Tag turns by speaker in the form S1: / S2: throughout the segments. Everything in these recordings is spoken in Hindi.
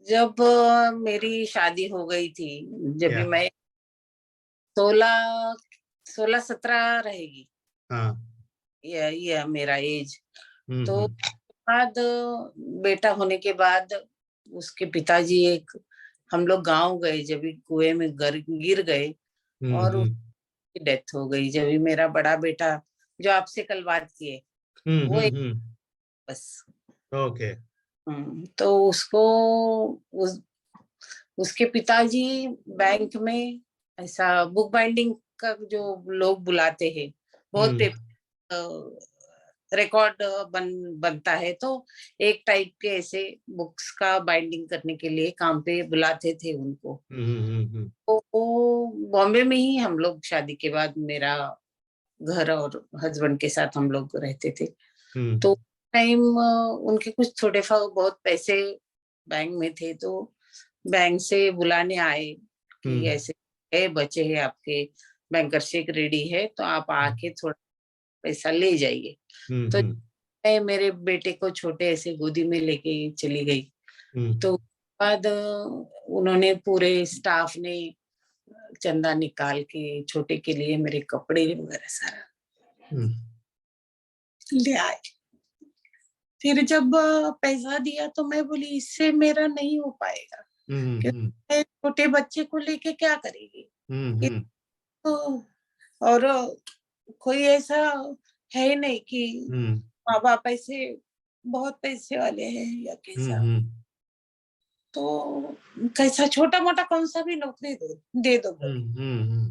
S1: जब मेरी शादी हो गई थी, जब भी
S2: Yeah.
S1: मैं 16-17 रहेगी,
S2: हाँ.
S1: ये मेरा एज। तो
S2: हम्म.
S1: बाद बेटा होने के बाद उसके पिताजी हम लोग गांव गए, जब भी कुएं में गिर गए और
S2: हम्म.
S1: उसकी डेथ हो गई। जब भी मेरा बड़ा बेटा, जो आपसे कल बात किए, वो एक
S2: हम्म.
S1: बस।
S2: ओके.
S1: तो उसके पिताजी बैंक में ऐसा बुक बाइंडिंग का जो लोग बुलाते हैं, बहुत
S2: हम्म.
S1: रिकॉर्ड बनता है, तो एक टाइप के ऐसे बुक्स का बाइंडिंग करने के लिए काम पे बुलाते थे उनको।
S2: हम्म.
S1: तो वो बॉम्बे में ही हम लोग शादी के बाद, मेरा घर और हस्बैंड के साथ हम लोग रहते थे। तो टाइम उनके कुछ थोड़े बहुत पैसे बैंक में थे, तो बैंक से बुलाने आए कि ऐसे है, बचे हैं आपके, बैंकर चेक रेडी है, तो आप आके थोड़ा पैसा ले जाइए। तो मैं मेरे बेटे को छोटे ऐसे गोदी में लेके चली गई। तो बाद उन्होंने, पूरे स्टाफ ने चंदा निकाल के छोटे के लिए मेरे कपड़े वगैरह सारा ले आए। फिर जब पैसा दिया तो मैं बोली, इससे मेरा नहीं हो पाएगा, क्योंकि छोटे बच्चे को लेके क्या करेगी। तो और कोई ऐसा है नहीं कि माँ बाप ऐसे बहुत पैसे वाले हैं या कैसा। तो कैसा छोटा मोटा कौन सा भी नौकरी दे दो बोले।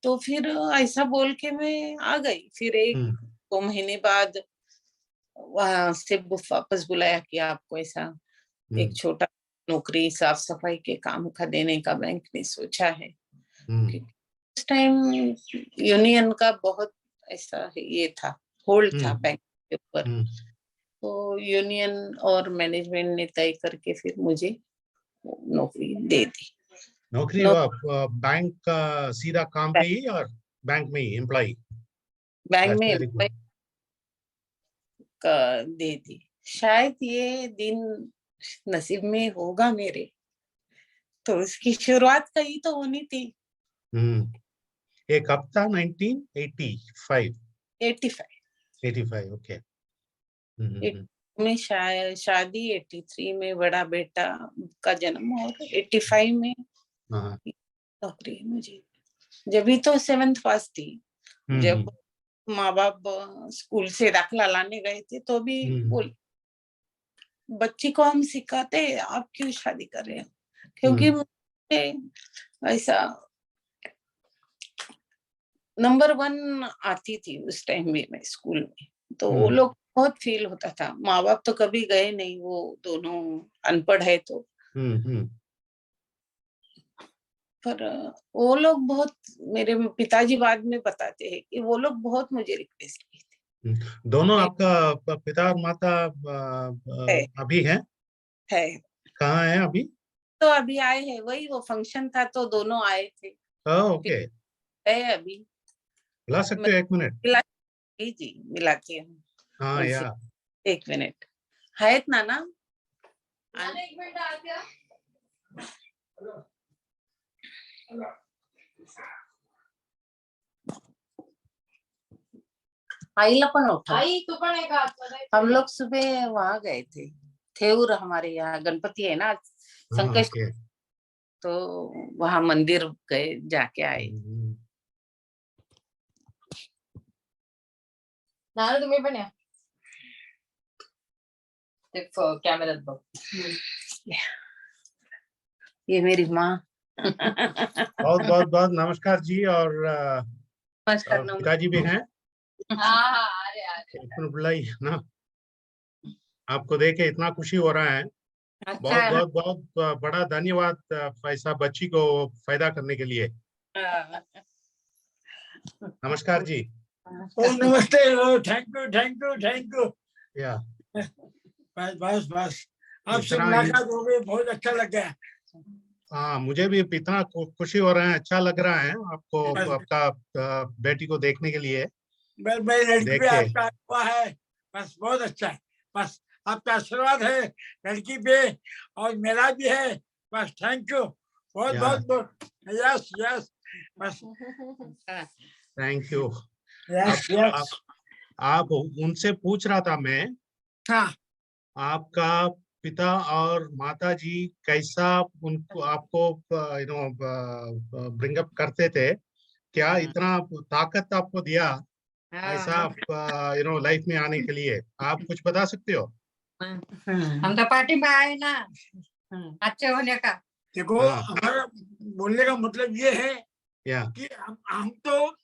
S1: तो फिर ऐसा बोल के मैं आ गई। फिर 1-2 महीने बाद वहां से वापस बुलाया कि आपको ऐसा एक छोटा नौकरी साफ सफाई के काम का देने का बैंक ने सोचा है। उस टाइम यूनियन का बहुत ऐसा ये था, होल्ड था बैंक के ऊपर। तो यूनियन और मैनेजमेंट ने तय करके फिर मुझे नौकरी दे दी।
S2: नौकरी बैंक का सीधा काम पे ही, और बैंक में ही एम्प्लॉय?
S1: बैंक में दे दी। शायद ये दिन नसीब में होगा मेरे, तो उसकी शुरुआत कहीं तो होनी थी।
S2: ये कब था? 1985?
S1: 85
S2: ओके।
S1: में शादी, 83 में बड़ा बेटा का जन्म, और 85 में नौकरी मुझे। जब भी तो 7th पास थी, जब माँ बाप स्कूल से दाखला लाने गए थे, तो भी बोल, बच्ची को हम सिखाते, आप क्यों शादी कर रहे हो, क्योंकि मुझे ऐसा नंबर 1 आती थी उस टाइम में मैं स्कूल में। तो वो लोग बहुत फील होता था। माँ बाप तो कभी गए नहीं, वो दोनों अनपढ़ है, तो पर वो लोग बहुत, मेरे पिताजी बाद में बताते हैं कि वो लोग बहुत मुझे रिक्वेस्ट की थी।
S2: दोनों आपका पिता और माता अभी हैं?
S1: है।
S2: कहाँ हैं अभी?
S1: तो अभी आए हैं, वही वो फंक्शन था तो दोनों आए थे।
S2: ओके।
S1: है अभी।
S2: मिला सकते हो 1 मिनट?
S1: जी मिलाती हूँ।
S2: हाँ या
S1: 1 मिनट है इतना ना।
S3: 1 मिनट आ गया।
S1: आईला पण उठा।
S3: आई तू पण एक हात मध्ये।
S1: हम लोग सुबह वहां गए थे, थेऊर हमारे यहाँ गणपति है ना, संकष्टी, तो वहां मंदिर गए, जाके आए।
S3: नाना तुम्ही पण या, एक कॅमेऱ्यात बघ।
S1: ये मेरी माँ।
S2: बहुत बहुत बहुत नमस्कार जी। और पिताजी भी हैं?
S3: हाँ अरे अरे
S2: बुलाई ना, आपको देख के इतना खुशी हो रहा है। बहुत बहुत बहुत बड़ा धन्यवाद ऐसा बच्ची को पैदा करने के लिए। नमस्कार जी।
S4: नमस्ते। Thank you.
S2: या
S4: बस आपसे मुलाकात हो गई, बहुत अच्छा लगा।
S2: हाँ, मुझे भी इतना खुशी हो रहा है, अच्छा लग रहा है आपको, आपका बेटी को देखने के लिए।
S4: मेरी लड़की भी आपका हुआ है, बस बहुत अच्छा है। बस आपका आशीर्वाद है लड़की पे और मेरा भी है। बस थैंक यू बहुत बहुत। यस यस बस
S2: थैंक यू।
S4: Yes yes.
S2: आप उनसे पूछ रहा था मैं,
S4: हाँ
S2: आपका पिता और माता जी कैसा उनको आपको ब्रिंग अप करते थे, क्या इतना ताकत आपको दिया ऐसा लाइफ में आने के लिए, आप कुछ बता सकते हो?
S3: हम तो पार्टी में आए ना अच्छे होने का।
S4: देखो हमारा बोलने का मतलब ये है कि हम तो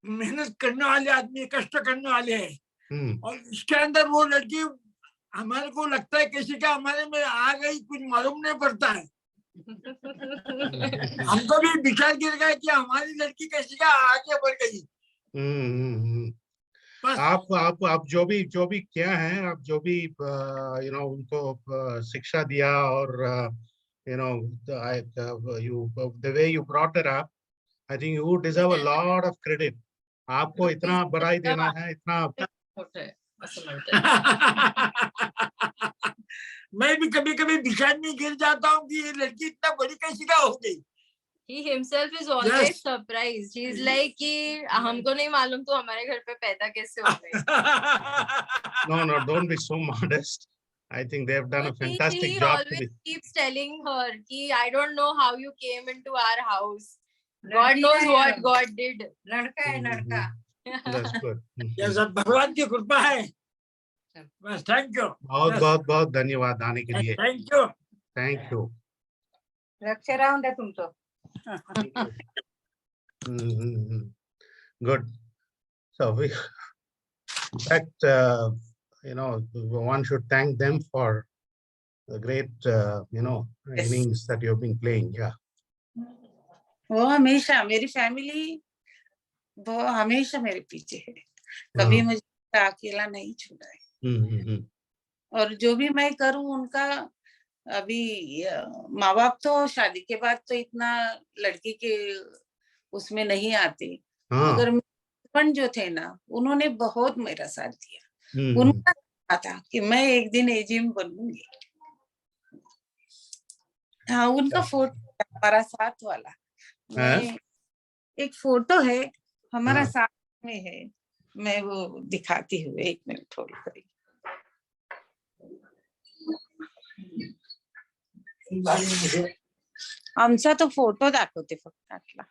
S4: मेहनत करने वाले आदमी, कष्ट करने वाले हैं और इसके अंदर वो लड़की हमारे को लगता है किसी का हमारे में आ गई, कुछ मालूम नहीं पड़ता है। हमको भी विचार गिर गया कि हमारी लड़की किसी का आगे बढ़ गई।
S2: आप जो भी क्या है, आप जो भी उनको शिक्षा दिया और the way you brought it up, I think you deserve a lot of credit. आपको इतना बधाई देना है, इतना
S4: मैं भी कभी कभी विचार में गिर जाता हूँ कि ये लड़की इतना बड़ी कैसी का हो गई।
S3: He himself is always surprised. He is like कि हमको नहीं मालूम तो हमारे घर पे पैदा कैसे हो गई।
S2: No, don't be so modest. I think they have done a fantastic job.
S3: He always keeps telling her कि I don't know how you came into our house. God knows what God did. लड़का है लड़का।
S2: That's good.
S4: ये सब भगवान की कृपा है। बस थैंक यू।
S2: बहुत धन्यवाद आने के लिए। Thank you.
S3: लक्ष्य राहून द्या तुमचं।
S2: Good. So one should thank them for the great innings that you have been playing. Yeah.
S1: वो हमेशा मेरी फैमिली वो हमेशा मेरे पीछे है, कभी मुझे अकेला नहीं छोड़ा है। और जो भी मैं करूं उनका, अभी माँ बाप तो शादी के बाद तो इतना लड़की के उसमें नहीं आते, मगर हस्बैंड जो थे ना उन्होंने बहुत मेरा साथ दिया। उनका था कि मैं एक दिन एजीएम बनूंगी। हाँ, उनका फोटो हमारा साथ वाला, मैं एक फोटो है हमारा साथ में है, मैं वो दिखाती हूँ, 1 मिनट होल्ड करिए। आमचा तो फोटो दाखवते फक्त आतला।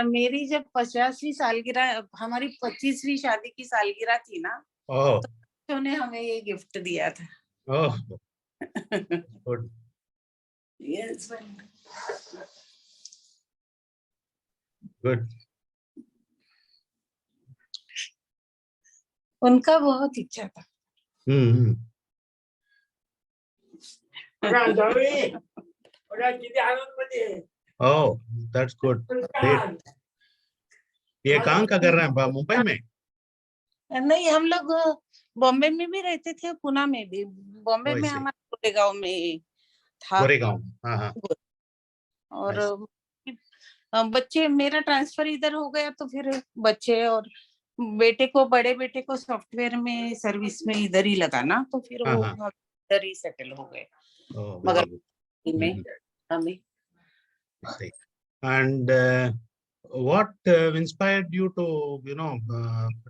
S1: मेरी जब 50वीं सालगिरह, हमारी 25वीं शादी की सालगिरह थी ना, तो उन्होंने हमें ये गिफ्ट दिया था।
S2: गुड।
S1: उनका बहुत इच्छा था।
S2: Oh, that's good. ये कहाँ का कर रहे हैं, मुंबई में?
S1: नहीं, हम लोग बॉम्बे में भी रहते थे, पुणे में भी। बॉम्बे में हमारा गोरेगांव में था।
S2: गोरेगांव, हाँ।
S1: और बच्चे, मेरा ट्रांसफर इधर हो गया तो फिर बच्चे और बड़े बेटे को सॉफ्टवेयर में सर्विस में इधर ही लगा ना, तो फिर वो इधर ही सेटल हो गए। मगर में हमें।
S2: And what inspired you to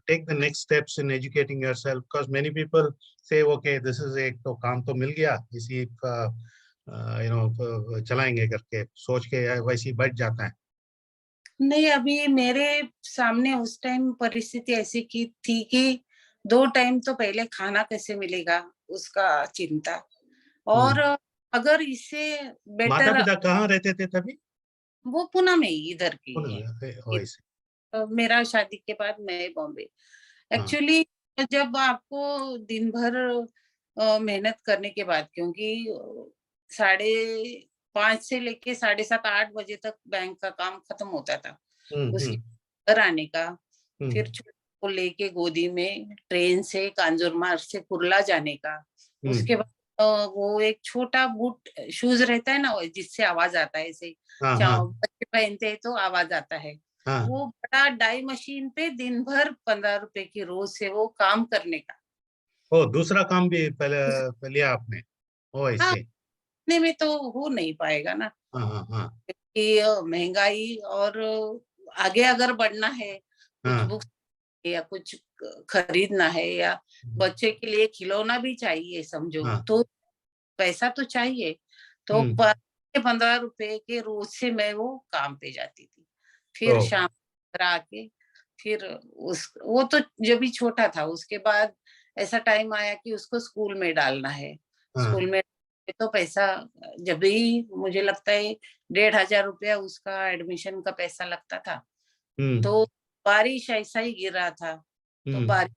S2: take the next steps in educating yourself? Because many people say, okay, this is एक तो काम तो मिल गया, इसी चलाएंगे करके सोच के वैसे ही बैठ जाता है।
S1: नहीं, अभी मेरे सामने उस टाइम परिस्थिति ऐसी की थी कि 2 टाइम तो पहले खाना कैसे मिलेगा उसका चिंता, और अगर इससे बेटर।
S2: माता पिता कहाँ रहते थे तभी?
S1: वो पुणे में ही, इधर की। मेरा शादी के बाद मैं बॉम्बे। एक्चुअली जब आपको दिन भर मेहनत करने के बाद, क्योंकि 5:30 से लेके 7:30 8 बजे तक बैंक का काम खत्म होता था, उसके घर आने का, फिर छोटे को लेके गोदी में ट्रेन से कांजूरमार्ग से कुर्ला जाने का, उसके बाद वो एक छोटा बूट शूज रहता है ना, जिससे आवाज आता है, ऐसे बच्चे पहनते हैं तो आवाज आता है। वो बड़ा डाई मशीन पे दिन भर 15 रुपए की रोज से वो काम करने का।
S2: ओ, दूसरा काम भी पहले लिया आपने? ओ
S1: हाँ,
S2: ऐसे।
S1: इतने में तो हो नहीं पाएगा ना, क्योंकि महंगाई, और आगे अगर बढ़ना है, कुछ बुक्स या कुछ खरीदना है, या बच्चे के लिए खिलौना भी चाहिए समझो, तो पैसा तो चाहिए। तो 15 रुपए के रोज से मैं वो काम पे जाती थी। फिर शाम को आके फिर वो तो जब भी छोटा था, उसके बाद ऐसा टाइम आया कि उसको स्कूल में डालना है। स्कूल में तो पैसा, जब भी मुझे लगता है 1,500 रुपया उसका एडमिशन का पैसा लगता था। तो बारिश ऐसा ही गिर रहा था, तो बारिश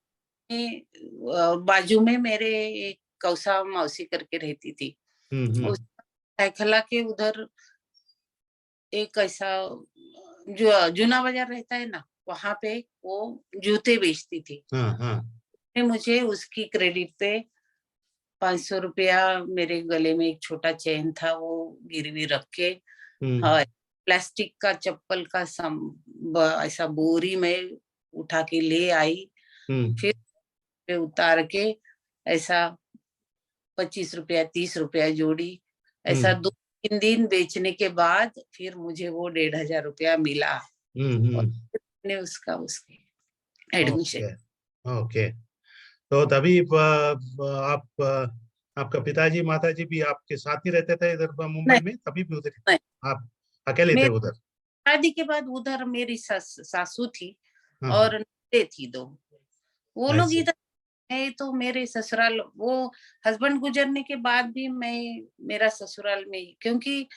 S1: में बाजू में मेरे एक कौसा मौसी करके रहती थी, उस साइखला के उधर एक ऐसा जो जूना बाजार रहता है ना, वहां पे वो जूते बेचती थी। मुझे उसकी क्रेडिट पे 500 रुपया, मेरे गले में एक छोटा चेन था वो गिरवी रख के, हाँ, प्लास्टिक का चप्पल का ऐसा बोरी में उठा के ले आई। फिर उतार के ऐसा 25 रुपया 30 रुपया जोड़ी, ऐसा 2-3 दिन बेचने के बाद फिर मुझे वो 1,500 रुपया मिला, और मैंने उसके एडमिशन।
S2: ओके। तो तभी आप आपका पिताजी माताजी भी आपके साथ ही रहते थे इधर मुंबई में? तभी भी उधर आप अकेले थे उधर?
S1: शादी के बाद उधर मेरी सासू थी और नंदे थी 2, वो लोग इधर। मैं तो मेरे ससुराल, वो हस्बैंड गुजरने के बाद भी मैं मेरा ससुराल में ही, क्योंकि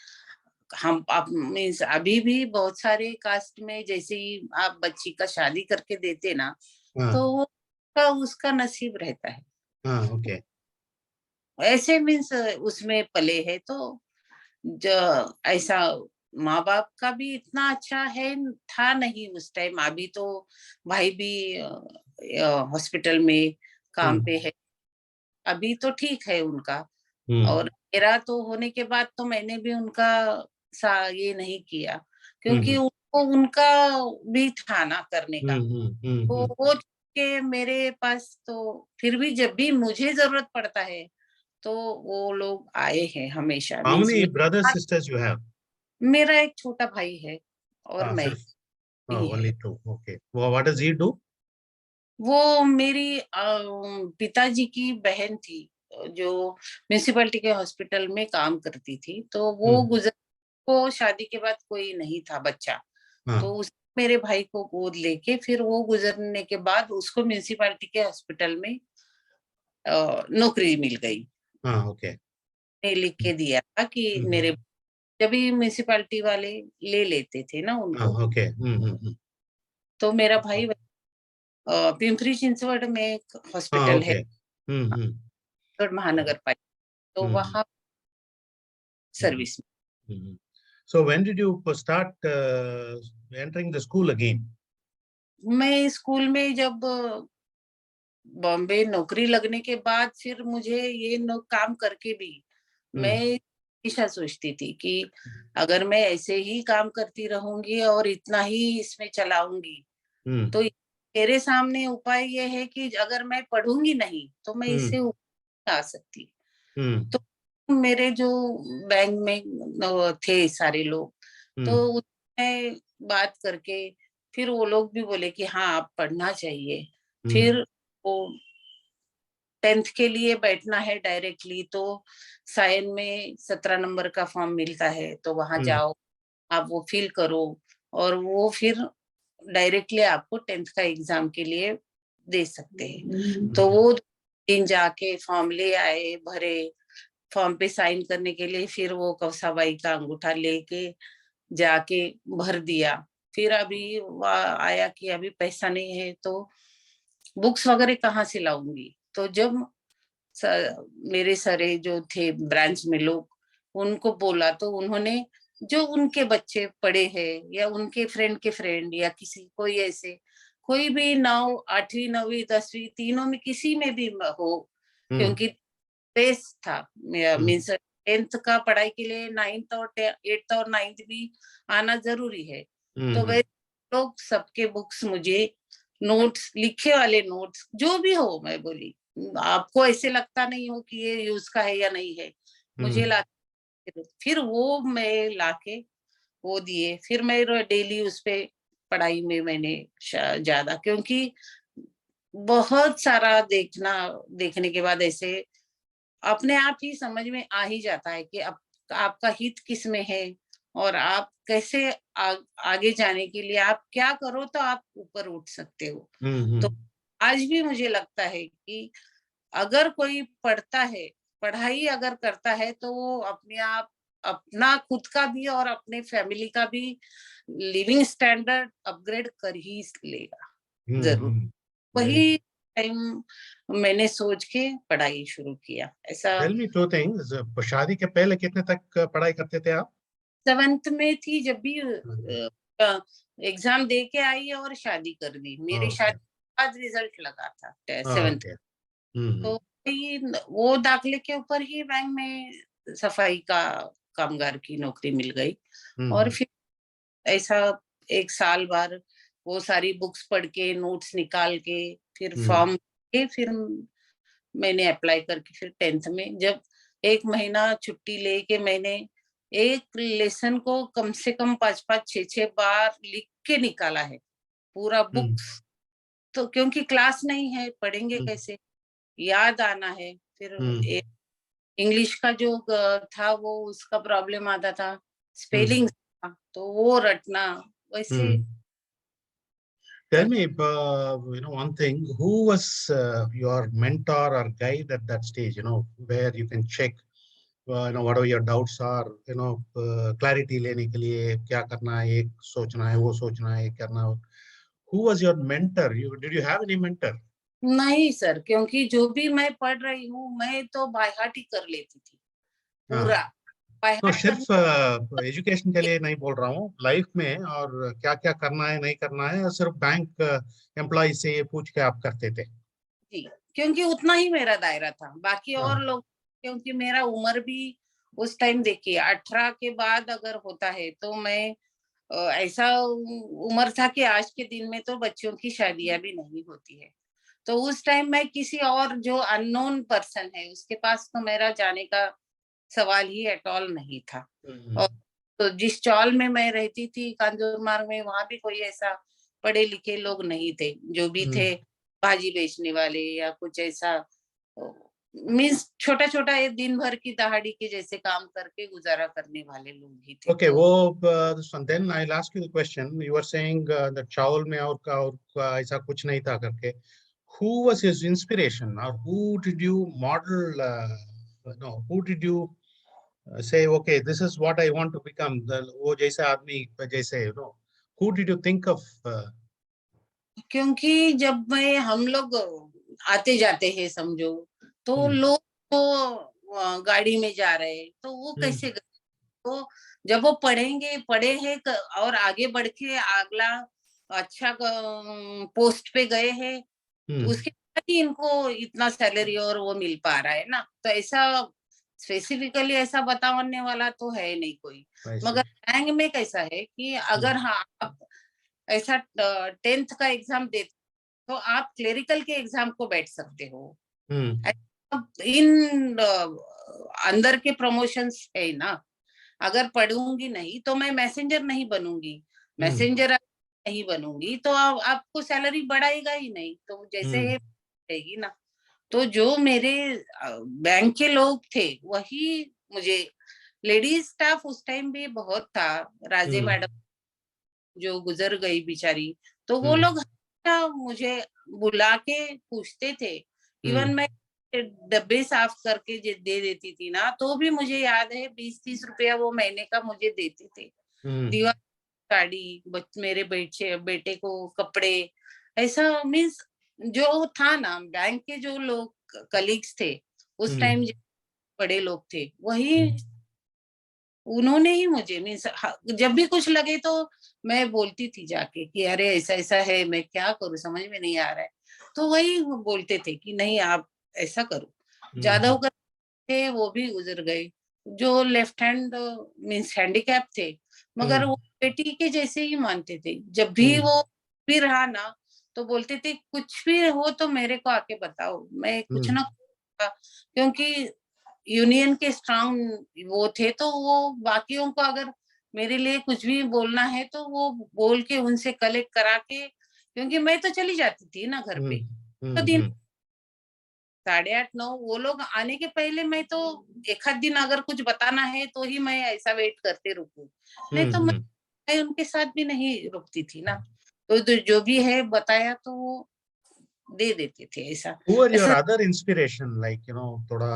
S1: हम आप मीन्स अभी भी बहुत सारे कास्ट में जैसे ही आप बच्ची का शादी करके देते ना, तो वो उसका नसीब रहता है।
S2: ओके।
S1: ऐसे मीन्स उसमें पले है, तो जो ऐसा माँ बाप का भी इतना अच्छा है था नहीं उस टाइम। अभी तो भाई भी हॉस्पिटल में काम पे है, अभी तो ठीक है उनका। और मेरा तो होने के बाद तो मैंने भी उनका ये नहीं किया, क्योंकि उनको उनका भी था ना करने का। तो वो के मेरे पास, तो फिर भी जब भी मुझे जरूरत पड़ता है तो वो लोग आए हैं हमेशा।
S2: How many brothers sisters you have?
S1: मेरा एक छोटा भाई है और मैं भी है।
S2: Only 2. Okay. Well, what does he do?
S1: वो मेरी पिताजी की बहन थी, जो म्यूनिसिपैलिटी के हॉस्पिटल में काम करती थी। तो वो को शादी के बाद कोई नहीं था बच्चा, तो उस मेरे भाई को गोद लेके फिर वो गुजरने के बाद उसको म्यूनिसिपैलिटी के हॉस्पिटल में नौकरी मिल गई।
S2: ओके।
S1: ने लिख के दिया था कि मेरे, जब भी म्यूनिसिपैलिटी वाले ले लेते थे ना उनको।
S2: ओके।
S1: तो मेरा भाई पिंपरी चिंचवड में एक हॉस्पिटल है, महानगर पालिका, तो वहां सर्विस में।
S2: So when did you start entering the school again?
S1: मैं स्कूल में जब बॉम्बे नौकरी लगने के बाद, फिर मुझे ये काम करके भी मैं हमेशा सोचती थी कि अगर मैं ऐसे ही काम करती रहूंगी और इतना ही इसमें चलाऊंगी, तो मेरे सामने उपाय ये है कि अगर मैं पढ़ूंगी नहीं तो मैं इससे ऊपर आ सकती। तो मेरे जो बैंक में थे सारे लोग, तो उसमें बात करके फिर वो लोग भी बोले कि हाँ आप पढ़ना चाहिए। फिर वो 10th के लिए बैठना है डायरेक्टली, तो साइन में 17 नंबर का फॉर्म मिलता है, तो वहां जाओ, आप वो फिल करो, और वो फिर डायरेक्टली आपको 10th का एग्जाम के लिए दे सकते हैं। तो वो दिन जाके फॉर्म ले आए, भरे, फॉर्म पे साइन करने के लिए फिर वो कौसाबाई का अंगूठा लेके जाके भर दिया। फिर अभी आया कि अभी पैसा नहीं है, तो बुक्स वगैरह कहाँ से लाऊंगी। तो जब मेरे सरे जो थे ब्रांच में लोग, उनको बोला, तो उन्होंने जो उनके बच्चे पढ़े हैं या उनके फ्रेंड के फ्रेंड या किसी कोई ऐसे कोई भी 9 8वीं 9वीं 10वीं तीनों में किसी में भी हो, क्योंकि बेस था, मीन्स 10th का पढ़ाई के लिए 9th और 8th और 9th भी आना जरूरी है। तो वे लोग सबके बुक्स मुझे, नोट्स, लिखे वाले नोट्स जो भी हो, मैं बोली आपको ऐसे लगता नहीं हो कि ये यूज का है या नहीं है, मुझे ला, फिर वो मैं लाके वो दिए। फिर मैं डेली उस पे पढ़ाई में मैंने ज्यादा, क्योंकि बहुत सारा देखने के बाद ऐसे अपने आप ही समझ में आ ही जाता है कि आपका हित किस में है, और आप कैसे आगे जाने के लिए आप क्या करो तो आप ऊपर उठ सकते हो। तो आज भी मुझे लगता है कि अगर कोई पढ़ता है, पढ़ाई अगर करता है, तो वो अपने आप अपना खुद का भी और अपने फैमिली का भी लिविंग स्टैंडर्ड अपग्रेड कर ही लेगा जरूर। वही टाइम मैंने सोच के पढ़ाई शुरू किया। ऐसा
S2: Tell me two things. शादी के पहले कितने तक पढ़ाई करते थे आप?
S1: 7th में थी जब भी एग्जाम दे के आई और शादी कर दी। मेरी शादी के बाद रिजल्ट लगा था 7th। तो वो दाखिले के ऊपर ही बैंक में सफाई का कामगार की नौकरी मिल गई। और फिर ऐसा 1 साल बाद वो सारी बुक्स पढ़ के, नोट्स निकाल के, फिर फॉर्म के, फिर मैंने अप्लाई करके, फिर 10th में जब 1 महीना छुट्टी लेके मैंने एक लेसन को कम से कम 5-5, 6-6 बार लिख के निकाला है पूरा बुक्स। तो क्योंकि क्लास नहीं है, पढ़ेंगे कैसे, याद आना है। फिर इंग्लिश का जो था वो उसका प्रॉब्लम आता था, स्पेलिंग था, तो वो रटना वैसे।
S2: Tell me, one thing. Who was your mentor or guide at that stage? Where you can check, whatever your doubts are. Clarity लेने के लिए क्या करना है, एक सोचना है, वो सोचना है, करना हो. Who was your mentor? Did you have any mentor?
S1: नहीं सर, क्योंकि जो भी मैं पढ़ रही हूँ मैं तो बाय हार्ट ही कर लेती थी पूरा।
S2: तो सिर्फ एजुकेशन के लिए नहीं बोल रहा हूँ, लाइफ में और क्या क्या करना है, नहीं करना है, सिर्फ बैंक एम्प्लॉय से ये पूछ के आप करते थे?
S1: जी, क्योंकि उतना ही मेरा दायरा था। बाकी और लोग, क्योंकि मेरा उम्र भी उस टाइम देखिए 18 के बाद अगर होता है तो मैं ऐसा उम्र था कि आज के दिन में तो बच्चों की शादियां भी नहीं होती है। तो उस टाइम मैं किसी और जो अननोन पर्सन है उसके पास तो मेरा जाने का सवाल ही एट ऑल नहीं था। और तो जिस चौल में मैं रहती थी कांजूर मार्ग में, वहां भी कोई ऐसा पढ़े लिखे लोग नहीं थे। जो भी थे भाजी बेचने वाले या कुछ ऐसा, मीन्स छोटा छोटा एक दिन भर की दहाड़ी के जैसे काम करके गुजारा करने वाले लोग ही थे।
S2: Okay, वो then I'll ask you the question. You were saying that चावल में और ऐसा कुछ नहीं था करके. Who was his inspiration, or who did you model? Who did you say, okay, this is what I want to become? वो जैसे आदमी जैसे, who did you think of?
S1: क्योंकि जब हम लोग आते जाते हैं समझो, तो लोग तो गाड़ी में जा रहे, तो वो कैसे गए? तो जब वो पढ़े हैं और आगे बढ़ के अगला अच्छा पोस्ट पे गए हैं, उसके बाद ही इनको इतना सैलरी और वो मिल पा रहा है ना। तो ऐसा स्पेसिफिकली ऐसा बताने वाला तो है नहीं कोई। मगर बैंक में कैसा है कि अगर आप ऐसा 10th का एग्जाम देते तो आप क्लेरिकल के एग्जाम को बैठ सकते हो। इन अंदर के प्रमोशंस है ना। अगर पढ़ूंगी नहीं तो मैं मैसेंजर नहीं बनूंगी, मैसेंजर नहीं बनूंगी तो आपको सैलरी बढ़ाएगा ही नहीं, तो जैसे है रहेगी ना। तो जो मेरे बैंक के लोग थे वही मुझे, लेडीज स्टाफ उस टाइम भी बहुत था, राजे मैडम जो गुजर गई बेचारी, तो वो लोग मुझे बुला के पूछते थे। इवन मैं डब्बे साफ करके दे देती थी ना, तो भी मुझे याद है 20-30 रुपया वो महीने का मुझे देते थे। दीवार साड़ी, मेरे बेटे को कपड़े, ऐसा मीन्स जो था ना, बैंक के जो लोग कलीग्स थे उस टाइम, बड़े लोग थे, वही उन्होंने ही मुझे मीन्स जब भी कुछ लगे तो मैं बोलती थी जाके कि अरे ऐसा ऐसा है, मैं क्या करूं, समझ में नहीं आ रहा है। तो वही बोलते थे कि नहीं आप ऐसा करो, ज्यादा होकर थे वो भी गुजर गए, जो लेफ्ट हैंड मीन्स हैंडीकैप थे, मगर वो बेटी के जैसे ही मानते थे। जब भी वो भी रहा ना तो बोलते थे कुछ भी हो तो मेरे को आके बताओ, मैं कुछ ना, क्योंकि यूनियन के स्ट्रांग वो थे, तो वो बाकियों को अगर मेरे लिए कुछ भी बोलना है तो वो बोल के उनसे कलेक्ट करा के, क्योंकि मैं तो चली जाती थी ना घर पे, तो दिन 8:30-9 वो लोग आने के पहले मैं तो एक आध दिन अगर कुछ बताना है तो ही मैं ऐसा वेट करते रुकूं, नहीं तो मैं उनके साथ भी नहीं रुकती थी ना। तो जो भी है बताया तो वो दे देते थे। ऐसा
S2: Who are your other inspiration, like थोड़ा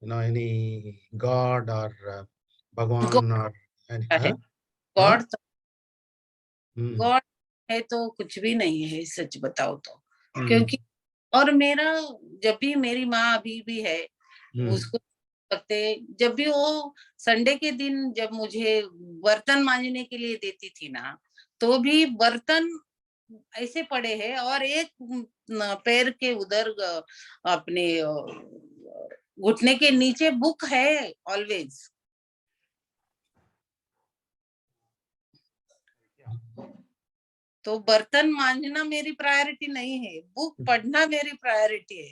S2: any God or Bhagwan or any?
S1: God God है तो कुछ भी नहीं है, सच बताओ तो, क्योंकि और मेरा जब भी मेरी माँ अभी भी है उसको लगते, जब भी वो संडे के दिन जब मुझे बर्तन मांजने के लिए देती थी ना, तो भी बर्तन ऐसे पड़े हैं और एक पैर के उधर अपने घुटने के नीचे बुक है ऑलवेज। तो बर्तन मांजना मेरी प्रायोरिटी नहीं है, बुक पढ़ना मेरी प्रायोरिटी है।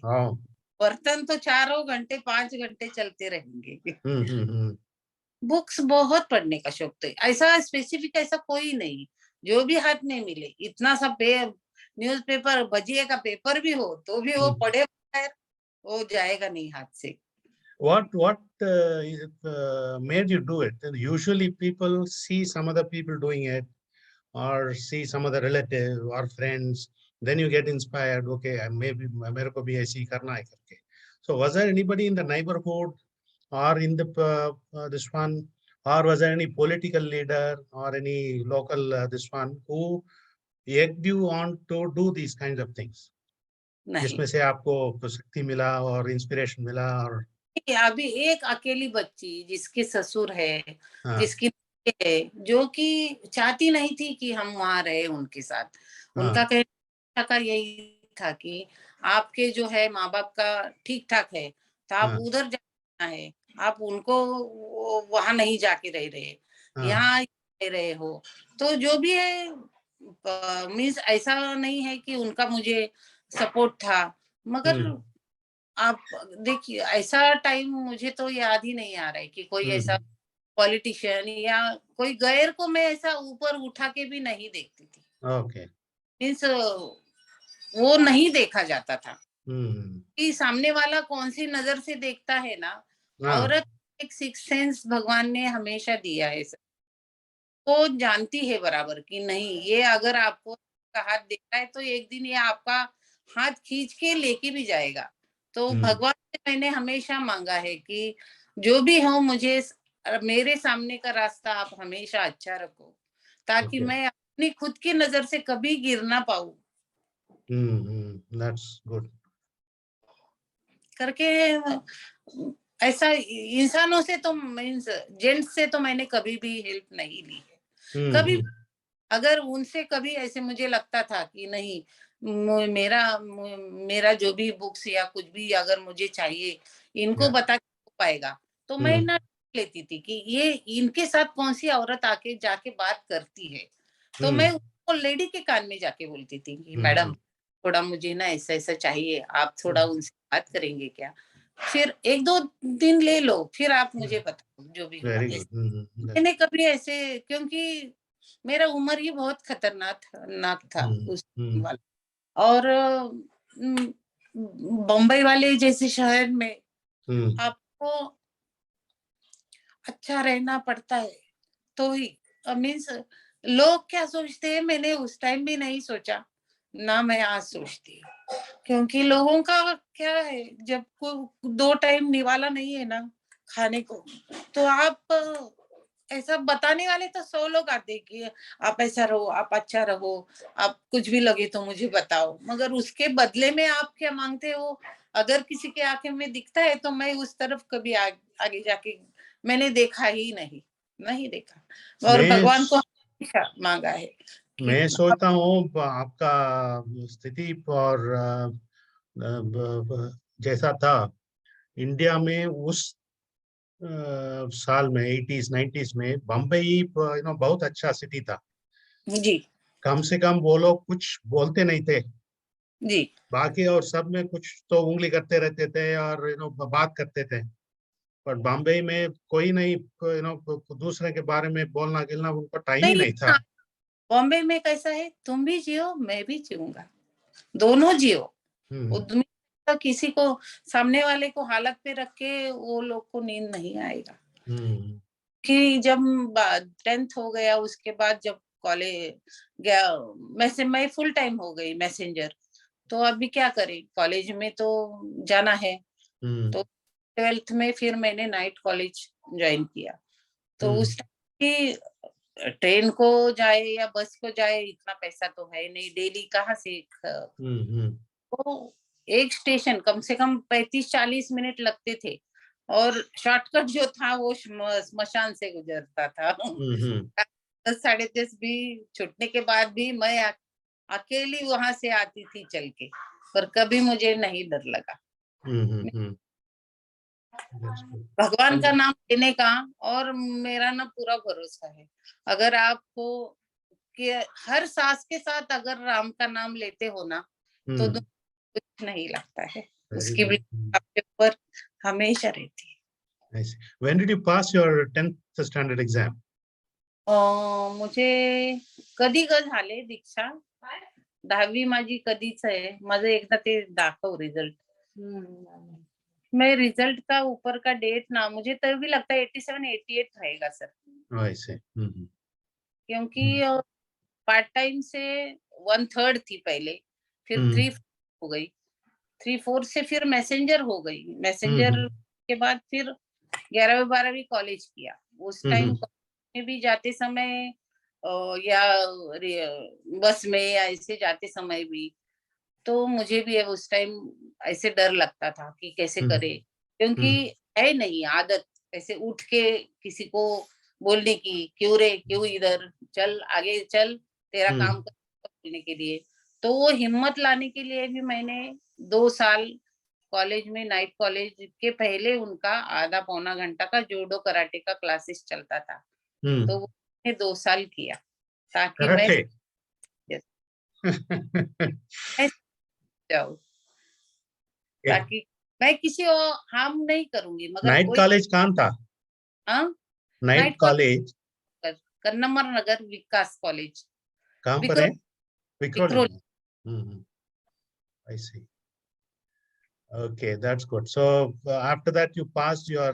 S1: बर्तन तो 4 घंटे 5 घंटे चलते रहेंगे। बुक्स बहुत पढ़ने का शौक, तो ऐसा स्पेसिफिक ऐसा कोई नहीं, जो भी हाथ में मिले, इतना सा न्यूज़पेपर भजिए का पेपर भी हो तो भी वो पढ़े बगैर वो जाएगा नहीं हाथ से।
S2: What made you do it? Usually people see some other people doing it or see some other relative or friends, then you get inspired, okay, maybe मेरे को भी ऐसे ही करना है करके. So was there anybody in the neighborhood or in the this one, or was there any political leader or any local this one who egged you on to do these kinds of things? जिसमें से आपको शक्ति मिला और इंस्पिरेशन मिला? और
S1: अभी एक अकेली बच्ची जिसके ससुर है, जिसकी है, जो कि चाहती नहीं थी कि हम वहां रहे उनके साथ, उनका कहना का यही था कि आपके जो है माँ बाप का ठीक ठाक है तो आप उधर जाना है, आप उनको वहां नहीं जाके रह रहे, यहाँ रह रहे हो। तो जो भी है मीन्स ऐसा नहीं है कि उनका मुझे सपोर्ट था, मगर आप देखिए ऐसा टाइम मुझे तो याद ही नहीं आ रहा है कि कोई ऐसा पॉलिटिशियन या कोई गैर को मैं ऐसा ऊपर उठा के भी नहीं देखती थी।
S2: ओके,
S1: मीन्स वो नहीं देखा जाता था कि सामने वाला कौन सी नजर से देखता है ना। औरत एक सिक्स सेंस भगवान ने हमेशा दिया है, वो जानती है बराबर कि नहीं, ये अगर आपको हाथ देता है तो एक दिन ये आपका हाथ खींच के लेके भी जाएगा। तो भगवान से मैंने हमेशा मांगा है कि जो भी हो मुझे मेरे सामने का रास्ता आप हमेशा अच्छा रखो, ताकि मैं अपनी खुद की नजर से कभी गिर ना पाऊं।
S2: That's good.
S1: करके ऐसा इंसानों से तो मीन्स जेंट्स से तो मैंने कभी भी हेल्प नहीं ली है। कभी अगर उनसे कभी ऐसे मुझे लगता था कि नहीं मेरा जो भी बुक्स या कुछ भी अगर मुझे चाहिए इनको बता के पाएगा, तो मैं ना लेती थी कि ये इनके साथ कौन सी औरत आके जाके बात करती है, तो मैं उसको लेडी के कान में जाके बोलती थी कि मैडम थोड़ा मुझे ना ऐसा ऐसा चाहिए, आप थोड़ा उनसे बात करेंगे क्या? फिर 1-2 दिन ले लो, फिर आप मुझे बताओ जो भी होगा। मैंने कभी ऐसे, क्योंकि मेरा उम्र ही बहुत खतरनाक था उस वाला, और बम्बई वाले जैसे शहर में आपको अच्छा रहना पड़ता है तो ही मीन्स लोग क्या सोचते हैं मैंने उस टाइम भी नहीं सोचा ना, मैं आज सोचती हूँ। क्योंकि लोगों का क्या है, जब को 2 टाइम निवाला नहीं है ना खाने को, तो आप ऐसा बताने वाले तो 100 लोग आते कि आप ऐसा रहो, आप अच्छा रहो, आप कुछ भी लगे तो मुझे बताओ, मगर उसके बदले में आप क्या मांगते हो अगर किसी के आंखें में दिखता है तो मैं उस तरफ कभी आगे जाके मैंने देखा ही नहीं देखा, और भगवान को हमेशा मांगा है।
S2: मैं सोचता हूँ आपका स्थिति और जैसा था इंडिया में उस साल में 80s 90s में बम्बई बहुत अच्छा सिटी था
S1: जी
S2: कम से कम वो लोग कुछ बोलते नहीं थे
S1: जी
S2: बाकी और सब में कुछ तो उंगली करते रहते थे और बात करते थे पर बॉम्बे में कोई नहीं दूसरे के बारे में बोलना गिलना उनको टाइम ही
S1: नहीं,
S2: नहीं था
S1: बॉम्बे में कैसा है, तुम भी जियो मैं भी जीऊंगा, दोनों जियो। उद्यमी तो किसी को सामने वाले को हालत पे रख के वो लोग को नींद नहीं आएगा। कि जब 10th हो गया उसके बाद जब कॉलेज गया, मैं फुल टाइम हो गई मैसेंजर, तो अभी क्या करें, कॉलेज में तो जाना है। तो 12th में फिर मैंने नाइट कॉलेज ज्वाइन किया। तो उस टाइम ट्रेन को जाए या बस को जाए इतना पैसा तो है नहीं, डेली कहाँ से तो एक स्टेशन कम से कम 35-40 मिनट लगते थे और शॉर्टकट जो था वो स्मशान से गुजरता था। 10-10:30 भी छूटने के बाद भी मैं अकेली वहां से आती थी चल के, पर कभी मुझे नहीं डर लगा। भगवान का नाम लेने का और मेरा ना पूरा भरोसा है, अगर आपको कि हर सांस के साथ अगर राम का नाम लेते हो ना तो कुछ नहीं लगता है, उसकी भी आपके ऊपर हमेशा रहती है।
S2: When did you pass your 10th standard exam?
S1: मुझे कधी ग झाले दीक्षा, 10वी माझी कधीच आहे, माझं एकदा ते दाखव रिझल्ट। मैं रिजल्ट का ऊपर का डेट ना मुझे तभी लगता है 87-88 रहेगा सर। क्योंकि पार्ट टाइम से 1/3 थी पहले, फिर 3 हो गई, 3-4 से फिर मैसेंजर हो गई, मैसेंजर के बाद फिर 11वीं 12वीं कॉलेज किया। उस टाइम में भी जाते समय या बस में या ऐसे जाते समय भी तो मुझे भी उस टाइम ऐसे डर लगता था कि कैसे करे, क्योंकि है नहीं आदत ऐसे उठ के किसी को बोलने की, क्यों रे क्यों इधर चल आगे चल तेरा काम कर बोलने के लिए। तो वो हिम्मत लाने के लिए भी मैंने 2 साल कॉलेज में नाइट कॉलेज के पहले उनका आधा पौना घंटा का जूडो कराटे का क्लासेस चलता था, तो वो मैंने 2 साल किया ताकि मैं जाऊं, ताकि मैं किसी और हार्म नहीं करूंगी। मगर
S2: नाइट कॉलेज कहाँ था? नाइट कॉलेज
S1: कन्नमर नगर विकास कॉलेज
S2: कहाँ पर है? Vikhroli. I see. Okay, that's good. So after that you passed your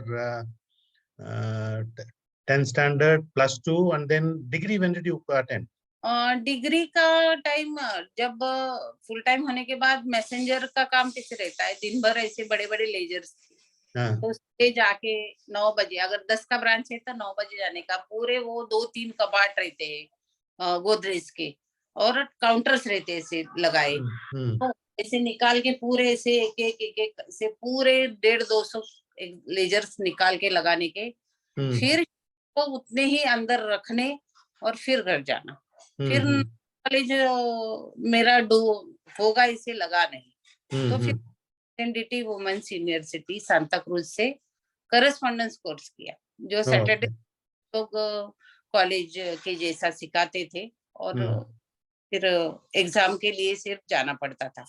S2: 10th standard +2 and then degree. When did you attend?
S1: Degree का टाइम जब फुल टाइम होने के बाद मैसेंजर का काम कैसे रहता है, दिन भर ऐसे बड़े बड़े लेजर्स तो उसके जाके 9 बजे, अगर 10 का ब्रांच है तो 9 बजे जाने का, पूरे वो 2-3 कबाट रहते हैं गोदरेज के और काउंटर्स रहते हैं ऐसे लगाए, तो ऐसे निकाल के पूरे ऐसे एक से पूरे 150-200 लेजर्स निकाल के लगाने के, फिर तो उतने ही अंदर रखने और फिर घर जाना। फिर कॉलेज मेरा होगा इसे लगा नहीं, तो फिर NDT women's university Santa Cruz से करस्पॉन्डेंस कोर्स किया, जो सैटरडे लोग कॉलेज के जैसा सिखाते थे और फिर एग्जाम के लिए सिर्फ जाना पड़ता था।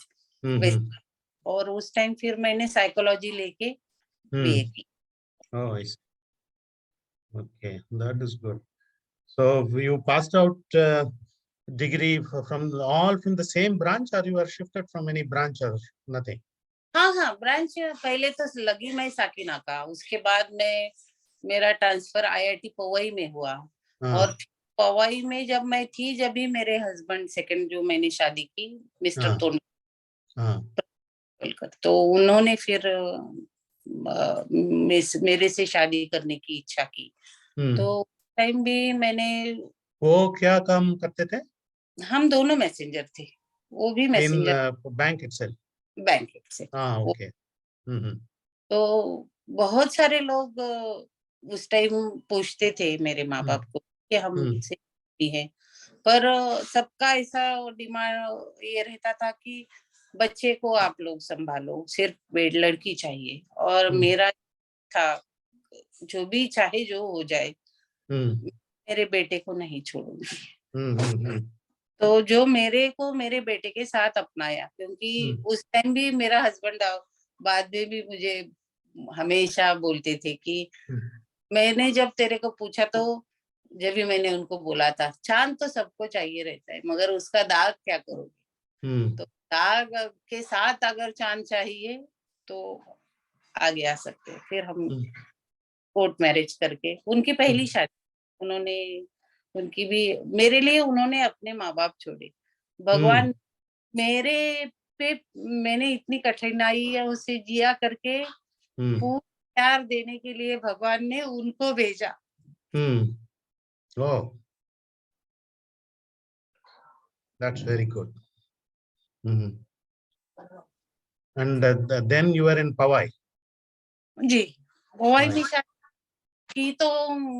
S1: और उस टाइम फिर मैंने साइकोलॉजी लेके बीए की।
S2: Okay, that is good. So you passed out degree from the same branch, or you are shifted from any branch or nothing?
S1: हाँ, ब्रांच पहले तो लगी मैं साकिना का, उसके बाद में मेरा ट्रांसफर आईआईटी पवई में हुआ और पवई में जब मैं थी जब भी मेरे हस्बैंड सेकंड जो मैंने शादी की मिस्टर तो उन्होंने फिर मेरे से शादी करने की इच्छा की, तो टाइम भी मैंने।
S2: वो क्या काम करते थे?
S1: हम दोनों मैसेंजर थे, वो भी मैसेंजर
S2: बैंक itself?
S1: बैंक से।
S2: ओके।
S1: तो बहुत सारे लोग उस टाइम पूछते थे मेरे माँ बाप को कि हम से है, पर सबका ऐसा डिमांड ये रहता था कि बच्चे को आप लोग संभालो, सिर्फ लड़की चाहिए। और मेरा था जो भी चाहे जो हो जाए, मेरे बेटे को नहीं छोड़ूंगी। तो जो मेरे को मेरे बेटे के साथ अपनाया, क्योंकि उस टाइम भी मेरा हस्बैंड बाद में भी मुझे हमेशा बोलते थे कि मैंने जब तेरे को पूछा, तो जब भी मैंने उनको बोला था चांद तो सबको चाहिए रहता है, मगर उसका दाग क्या करोगे? तो दाग के साथ अगर चांद चाहिए तो आगे आ सकते हैं। फिर हम कोर्ट मैरिज करके, उनकी पहली शादी, उन्होंने उनकी भी मेरे लिए उन्होंने अपने माँ बाप छोड़े। भगवान मेरे पे, मैंने इतनी कठिनाई उसे जिया करके पूरा प्यार देने के लिए भगवान ने उनको भेजा।
S2: Oh, that's very good. And then you were in Powai.
S1: जी, पवाई भी शादी की। तो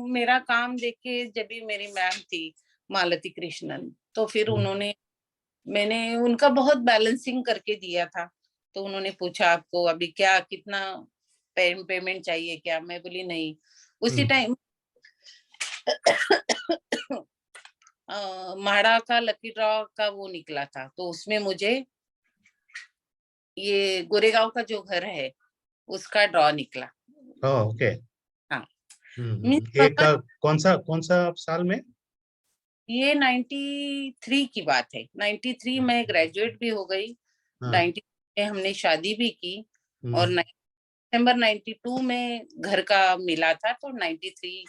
S1: मेरा काम देख के जब भी मेरी मैम थी मालती कृष्णन, तो फिर मैंने उनका बहुत बैलेंसिंग करके दिया था। तो उन्होंने पूछा आपको अभी क्या कितना पेमेंट चाहिए क्या? मैं बोली नहीं। उसी टाइम म्हाडा का लकी ड्रॉ का वो निकला था, तो उसमें मुझे ये गोरेगांव का जो घर है उसका ड्रॉ निकला।
S2: ओके।
S1: हाँ।
S2: एक कौन सा साल में?
S1: ये 93 की बात है। 93 में ग्रेजुएट भी हो गई। 93 में हमने शादी भी की, और दिसंबर 92 में घर का मिला था, तो 93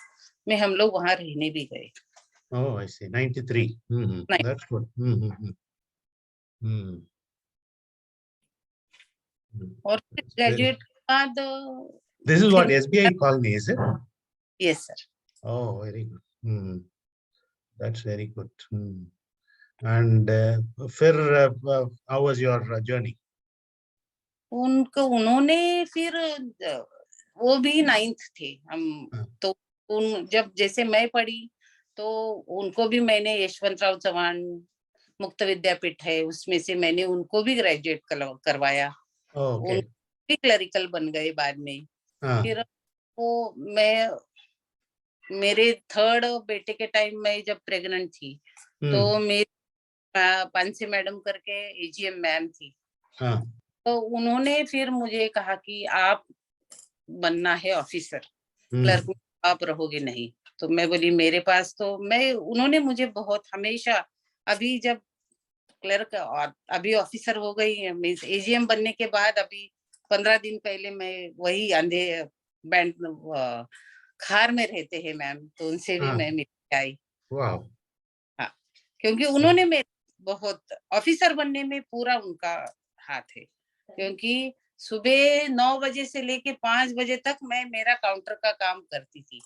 S1: में हम लोग वहां रहने भी गए।
S2: Oh, I see. 93. That's good.
S1: और ग्रेजुएट के बाद
S2: This is what SBI colony, is it?
S1: Yes, sir.
S2: Oh, very good. That's very good. And फिर how was your journey?
S1: उन्होंने फिर वो भी 9th थे हम। तो जब जैसे मैं पढ़ी, तो उनको भी मैंने यशवंतराव चव्हाण मुक्त विद्यापीठ है, उसमें से मैंने उनको भी ग्रेजुएट करवाया।
S2: Okay.
S1: भी क्लरिकल बन गए बाद में। फिर वो मेरे 3rd बेटे के टाइम में जब प्रेग्नेंट थी, तो मेरी पांसे मैडम करके एजीएम मैम थी। तो उन्होंने फिर मुझे कहा कि आप बनना है ऑफिसर, क्लर्क में आप रहोगे नहीं। तो मैं बोली मेरे पास तो उन्होंने मुझे बहुत हमेशा, अभी जब क्लर्क और अभी ऑफिसर हो गई, मीन्स एजीएम बनने के बाद अभी 15 दिन पहले मैं वही अंधे बैंड खार में रहते हैं मैम, तो उनसे भी मैं मिल आई। हाँ, क्योंकि उन्होंने मेरे बहुत ऑफिसर बनने में पूरा उनका हाथ है। क्योंकि सुबह 9 बजे से लेके 5 बजे तक मैं मेरा काउंटर का काम करती थी।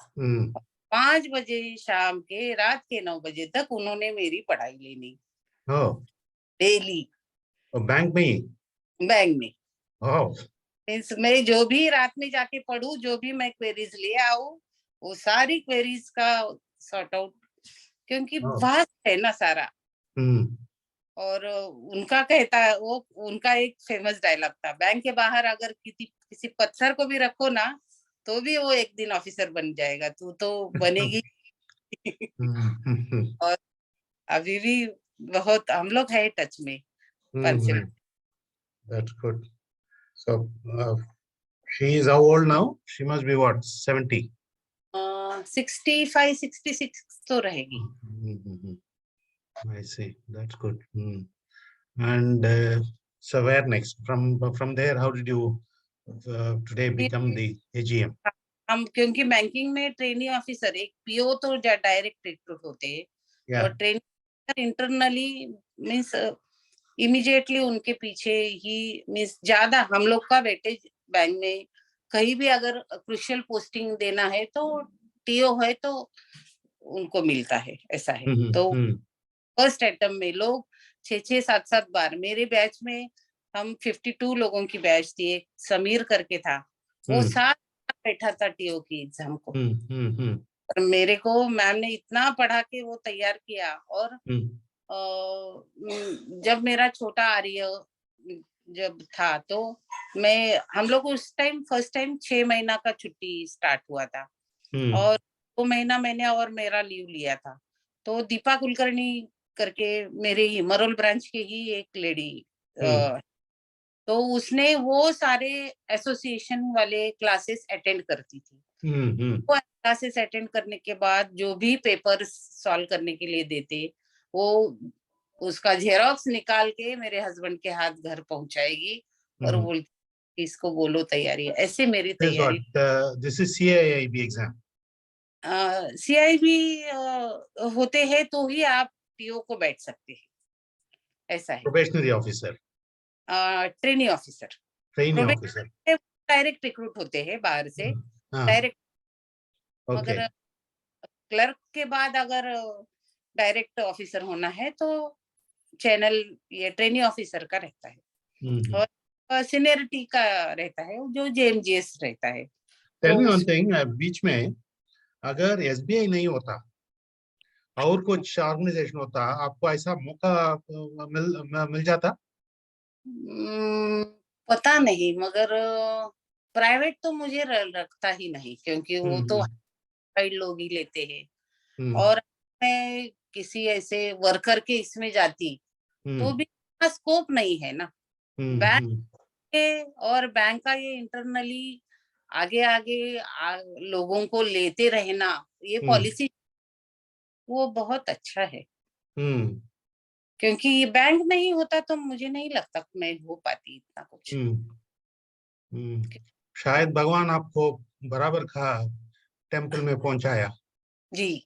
S1: 5 बजे शाम के रात के 9 बजे तक उन्होंने मेरी पढ़ाई लेनी डेली।
S2: बैंक में?
S1: मीन्स मैं जो भी रात में जाके पढ़ूं, जो भी मैं क्वेरीज ले आऊं, वो सारी क्वेरीज का सॉर्ट आउट, क्योंकि वास्ट है ना सारा। और उनका एक फेमस डायलॉग था, बैंक के बाहर अगर किसी पत्थर को भी रखो ना, तो भी वो एक दिन ऑफिसर बन जाएगा, तू तो बनेगी। और अभी भी बहुत हम लोग है टच में।
S2: That's good. So she is how old now? She must be what, 70?
S1: 65, 66 तो रहेगी।
S2: I see. That's good. And so where next? From there, how did you today become the AGM?
S1: हम क्योंकि बैंकिंग में ट्रेनिंग ऑफिसर, एक पीओ तो डायरेक्ट रिक्रूट होते हैं, और ट्रेनिंग इंटरनली मीन्स इमीडिएटली उनके पीछे ही, मीन्स ज्यादा हम लोग का वेटेज बैंक में कहीं भी अगर क्रूशियल पोस्टिंग देना है तो टीओ है तो उनको मिलता है, ऐसा है। तो फर्स्ट अटेम्प्ट में लोग 6-6, 7-7 बार, मेरे बैच में हम 52 लोगों की बैच थी, एक समीर करके था, वो 7 बैठा था टीओ की एग्जाम को। और मेरे को मैम ने इतना पढ़ा के वो तैयार किया। और जब मेरा छोटा आर्य जब था तो हम लोग उस टाइम फर्स्ट टाइम 6 महीना का छुट्टी स्टार्ट हुआ था और 2 महीना मैंने और मेरा लीव लिया था। तो दीपा कुलकर्णी करके मेरे ही मरोल ब्रांच के ही एक लेडी, तो उसने वो सारे एसोसिएशन वाले क्लासेस अटेंड करती थी। वो क्लासेस अटेंड करने के बाद जो भी पेपर सॉल्व करने के लिए देते, वो उसका जेरोक्स निकाल के मेरे हस्बैंड के हाथ घर पहुंचाएगी और बोलती इसको बोलो तैयारी। ऐसे मेरी तैयारी।
S2: This is CIIB exam.
S1: CIB होते हैं तो ही आप PO को बैठ सकते हैं, ऐसा है।
S2: Probationary officer,
S1: trainee officer, direct recruit होते हैं बाहर से डायरेक्ट। मगर क्लर्क के बाद अगर डायरेक्ट ऑफिसर होना है तो चैनल ये ट्रेनी ऑफिसर का रहता है और सीनियरिटी का रहता है जो JMGS रहता है।
S2: टेल मी वन थिंग, बीच में अगर SBI नहीं होता और कुछ ऑर्गेनाइजेशन होता, आपको ऐसा मौका मिल जाता?
S1: पता नहीं, मगर प्राइवेट तो मुझे रखता ही नहीं, क्योंकि वो तो लोग ही लेते हैं। और मैं किसी ऐसे वर्कर के इसमें जाती तो भी स्कोप नहीं है ना। बैंक के और बैंक का ये इंटरनली आगे आगे लोगों को लेते रहना, ये पॉलिसी वो बहुत अच्छा है। क्योंकि ये बैंक नहीं होता तो मुझे नहीं लगता मैं हो पाती इतना कुछ।
S2: शायद भगवान आपको बराबर का टेम्पल में पहुंचाया। जी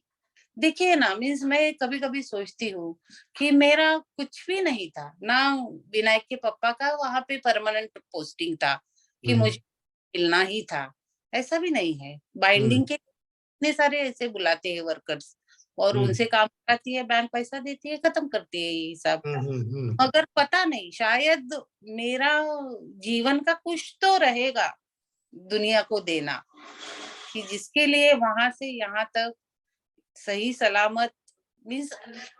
S1: देखिए ना, मीन्स मैं कभी कभी सोचती हूँ कि मेरा कुछ भी नहीं था ना। विनायक के पापा का वहां पे परमानेंट पोस्टिंग था कि मुझे मिलना ही था, ऐसा भी नहीं है। बाइंडिंग के इतने सारे ऐसे बुलाते हैं वर्कर्स और उनसे काम कराती है, बैंक पैसा देती है, खत्म करती है ये सब। मगर पता नहीं, शायद मेरा जीवन का कुछ तो रहेगा दुनिया को देना, कि जिसके लिए वहां से यहाँ तक सही सलामत, मीन्स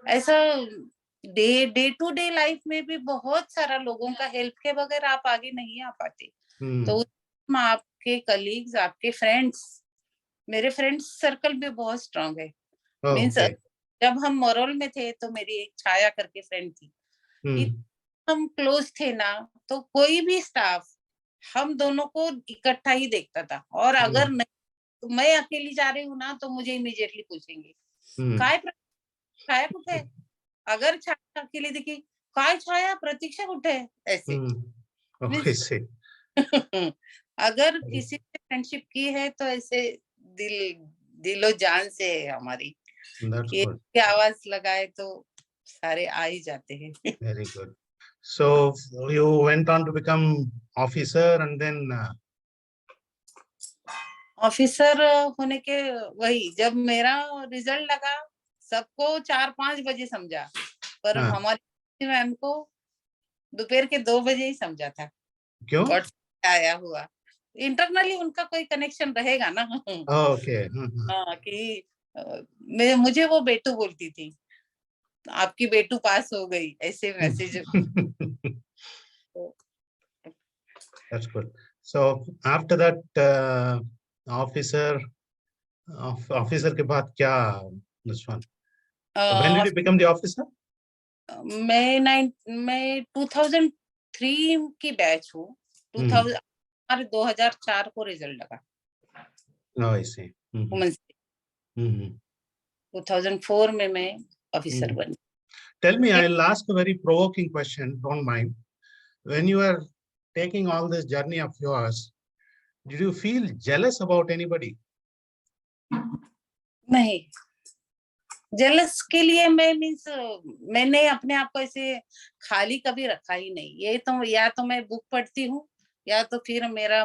S1: ऐसा डे टू डे लाइफ में भी बहुत सारा लोगों का हेल्प के बगैर आप आगे नहीं आ पाते। तो आपके कलीग्स, आपके फ्रेंड्स, मेरे फ्रेंड्स सर्कल भी बहुत स्ट्रांग है। मीन्स जब हम मोरल में थे तो मेरी एक छाया करके फ्रेंड थी, हम क्लोज थे ना, तो कोई भी स्टाफ हम दोनों को इकट्ठा ही देखता था। और अगर मैं अकेली जा रही हूँ ना तो मुझे इमीडिएटली पूछेंगे छाया कुठे है। अगर छाया अकेली दिखी, काय छाया, प्रतीक्षा कुठे है, ऐसे। अगर किसी से फ्रेंडशिप की है तो ऐसे दिलो जान से है हमारी, कि आवाज लगाए तो सारे आ ही जाते हैं।
S2: Very good. So you went on to become officer and then
S1: officer होने के वही जब मेरा रिजल्ट लगा, सबको 4-5 बजे समझा, पर हमारी मैम को दोपहर के 2 बजे ही समझा था।
S2: क्यों?
S1: आया हुआ इंटरनली उनका कोई कनेक्शन रहेगा ना।
S2: ओके।
S1: कि मुझे वो बेटू बोलती थी, आपकी बेटू पास हो गई, ऐसे message.
S2: That's good. So after that officer के बाद क्या, this one? When did you become the officer?
S1: मैं 2003 की बैच हूँ। 2004 को रिजल्ट लगा।
S2: Oh, I see.
S1: 2004 में मैं ऑफिसर बनी।
S2: Tell me, I'll ask a very provoking question, don't mind. When you are taking all this journey of yours, did you feel jealous about anybody?
S1: नहीं, जेलस के लिए मैंने अपने आप को ऐसे खाली कभी रखा ही नहीं। ये तो या तो मैं बुक पढ़ती हूँ या तो फिर मेरा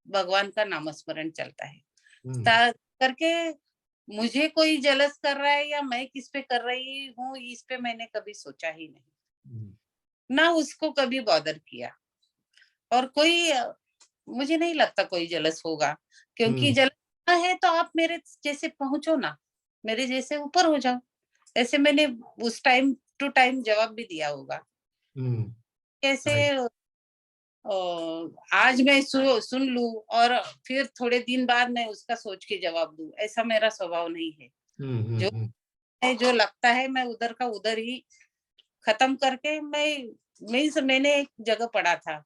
S1: भगवान का नामस्मरण चलता है। करके मुझे कोई जेलस कर रहा है या मैं किस पे कर रही हूँ, इस पे मैंने कभी सोचा ही नहीं, ना उसको कभी बॉदर किया। और कोई, मुझे नहीं लगता कोई जेलस होगा, क्योंकि जेलस है तो आप मेरे जैसे पहुंचो ना, मेरे जैसे ऊपर हो जाओ। ऐसे मैंने उस टाइम टू टाइम जवाब भी दिया होगा। कैसे आज मैं सुन लूं और फिर थोड़े दिन बाद मैं उसका सोच के जवाब दूं, ऐसा मेरा स्वभाव नहीं है। जो लगता है मैं उधर का उधर ही खत्म करके मैंने एक जगह पढ़ा था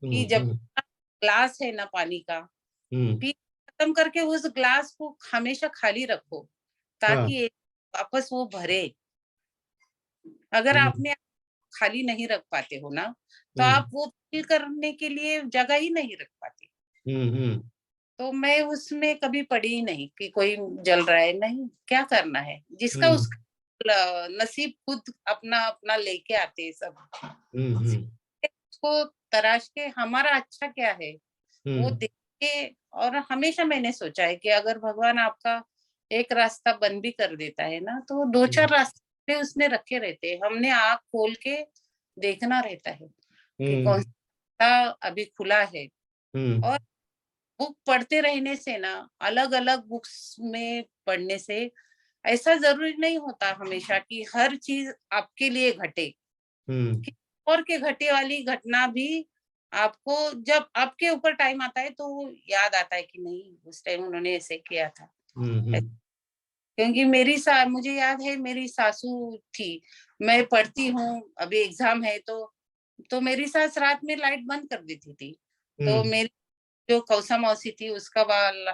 S1: कि जब ग्लास है ना पानी का, पी खत्म करके उस ग्लास को हमेशा खाली रखो ताकि वापस वो भरे। अगर आपने खाली नहीं रख पाते हो ना, तो आप वो फील करने के लिए जगह ही नहीं रख पाते। तो मैं उसमें कभी पड़ी ही नहीं कि कोई जल रहा है, नहीं, क्या करना है, जिसका उसका नसीब खुद अपना अपना लेके आते हैं सब। उसको तराश के हमारा अच्छा क्या है वो देख के, और हमेशा मैंने सोचा है कि अगर भगवान आपका एक रास्ता बंद भी कर देता है ना, तो 2-4 रास्ते उसने रखे रहते हैं, हमने आँख खोल के देखना रहता है कि कौन सा अभी खुला है। और बुक पढ़ते रहने से ना, अलग अलग बुक्स में पढ़ने से ऐसा जरूरी नहीं होता हमेशा कि हर चीज आपके लिए घटे, और के घटे वाली घटना भी आपको जब आपके ऊपर टाइम आता है तो याद आता है कि नहीं, उस टाइम उन्होंने ऐसे किया था। क्योंकि मुझे याद है मेरी सासू थी, मैं पढ़ती हूँ, अभी एग्जाम है तो मेरी सास रात में लाइट बंद कर देती थी। तो मेरी जो कौसा मौसी थी, उसका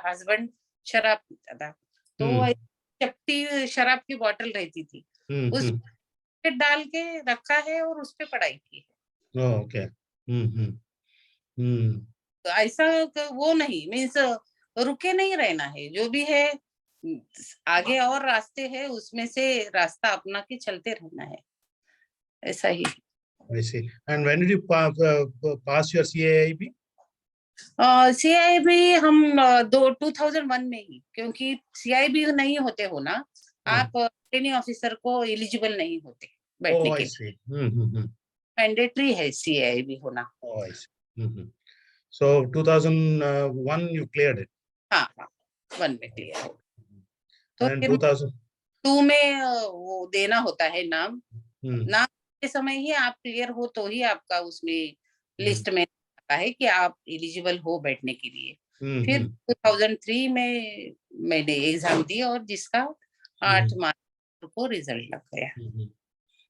S1: हस्बैंड शराब पीता था, तो चपटी शराब की बोतल रहती थी, उस पे डाल के रखा है और उस पे पढ़ाई की है।
S2: ओके।
S1: तो ऐसा वो नहीं, मीन्स रुके नहीं रहना है, जो भी है आगे और रास्ते है, उसमें से रास्ता अपना के चलते रहना है, ऐसा ही।
S2: I see. And when did you pass your CIIB?
S1: CIIB हम 2001 में ही, क्योंकि CIIB नहीं होते हो ना आप, ट्रेनिंग ऑफिसर को एलिजिबल नहीं होते बैठने के लिए, मैंडेटरी है CIIB होना।
S2: Oh, I see. So 2001 you cleared it.
S1: हाँ, 1 में क्लियर हो। तो
S2: And
S1: फिर 2002 में वो देना होता है नाम के समय ही आप क्लियर हो तो ही आपका उसमें लिस्ट में आता है कि आप एलिजिबल हो बैठने के लिए। फिर 2003 में मैंने एग्जाम दी और जिसका 8 मार्च को रिजल्ट लग गया।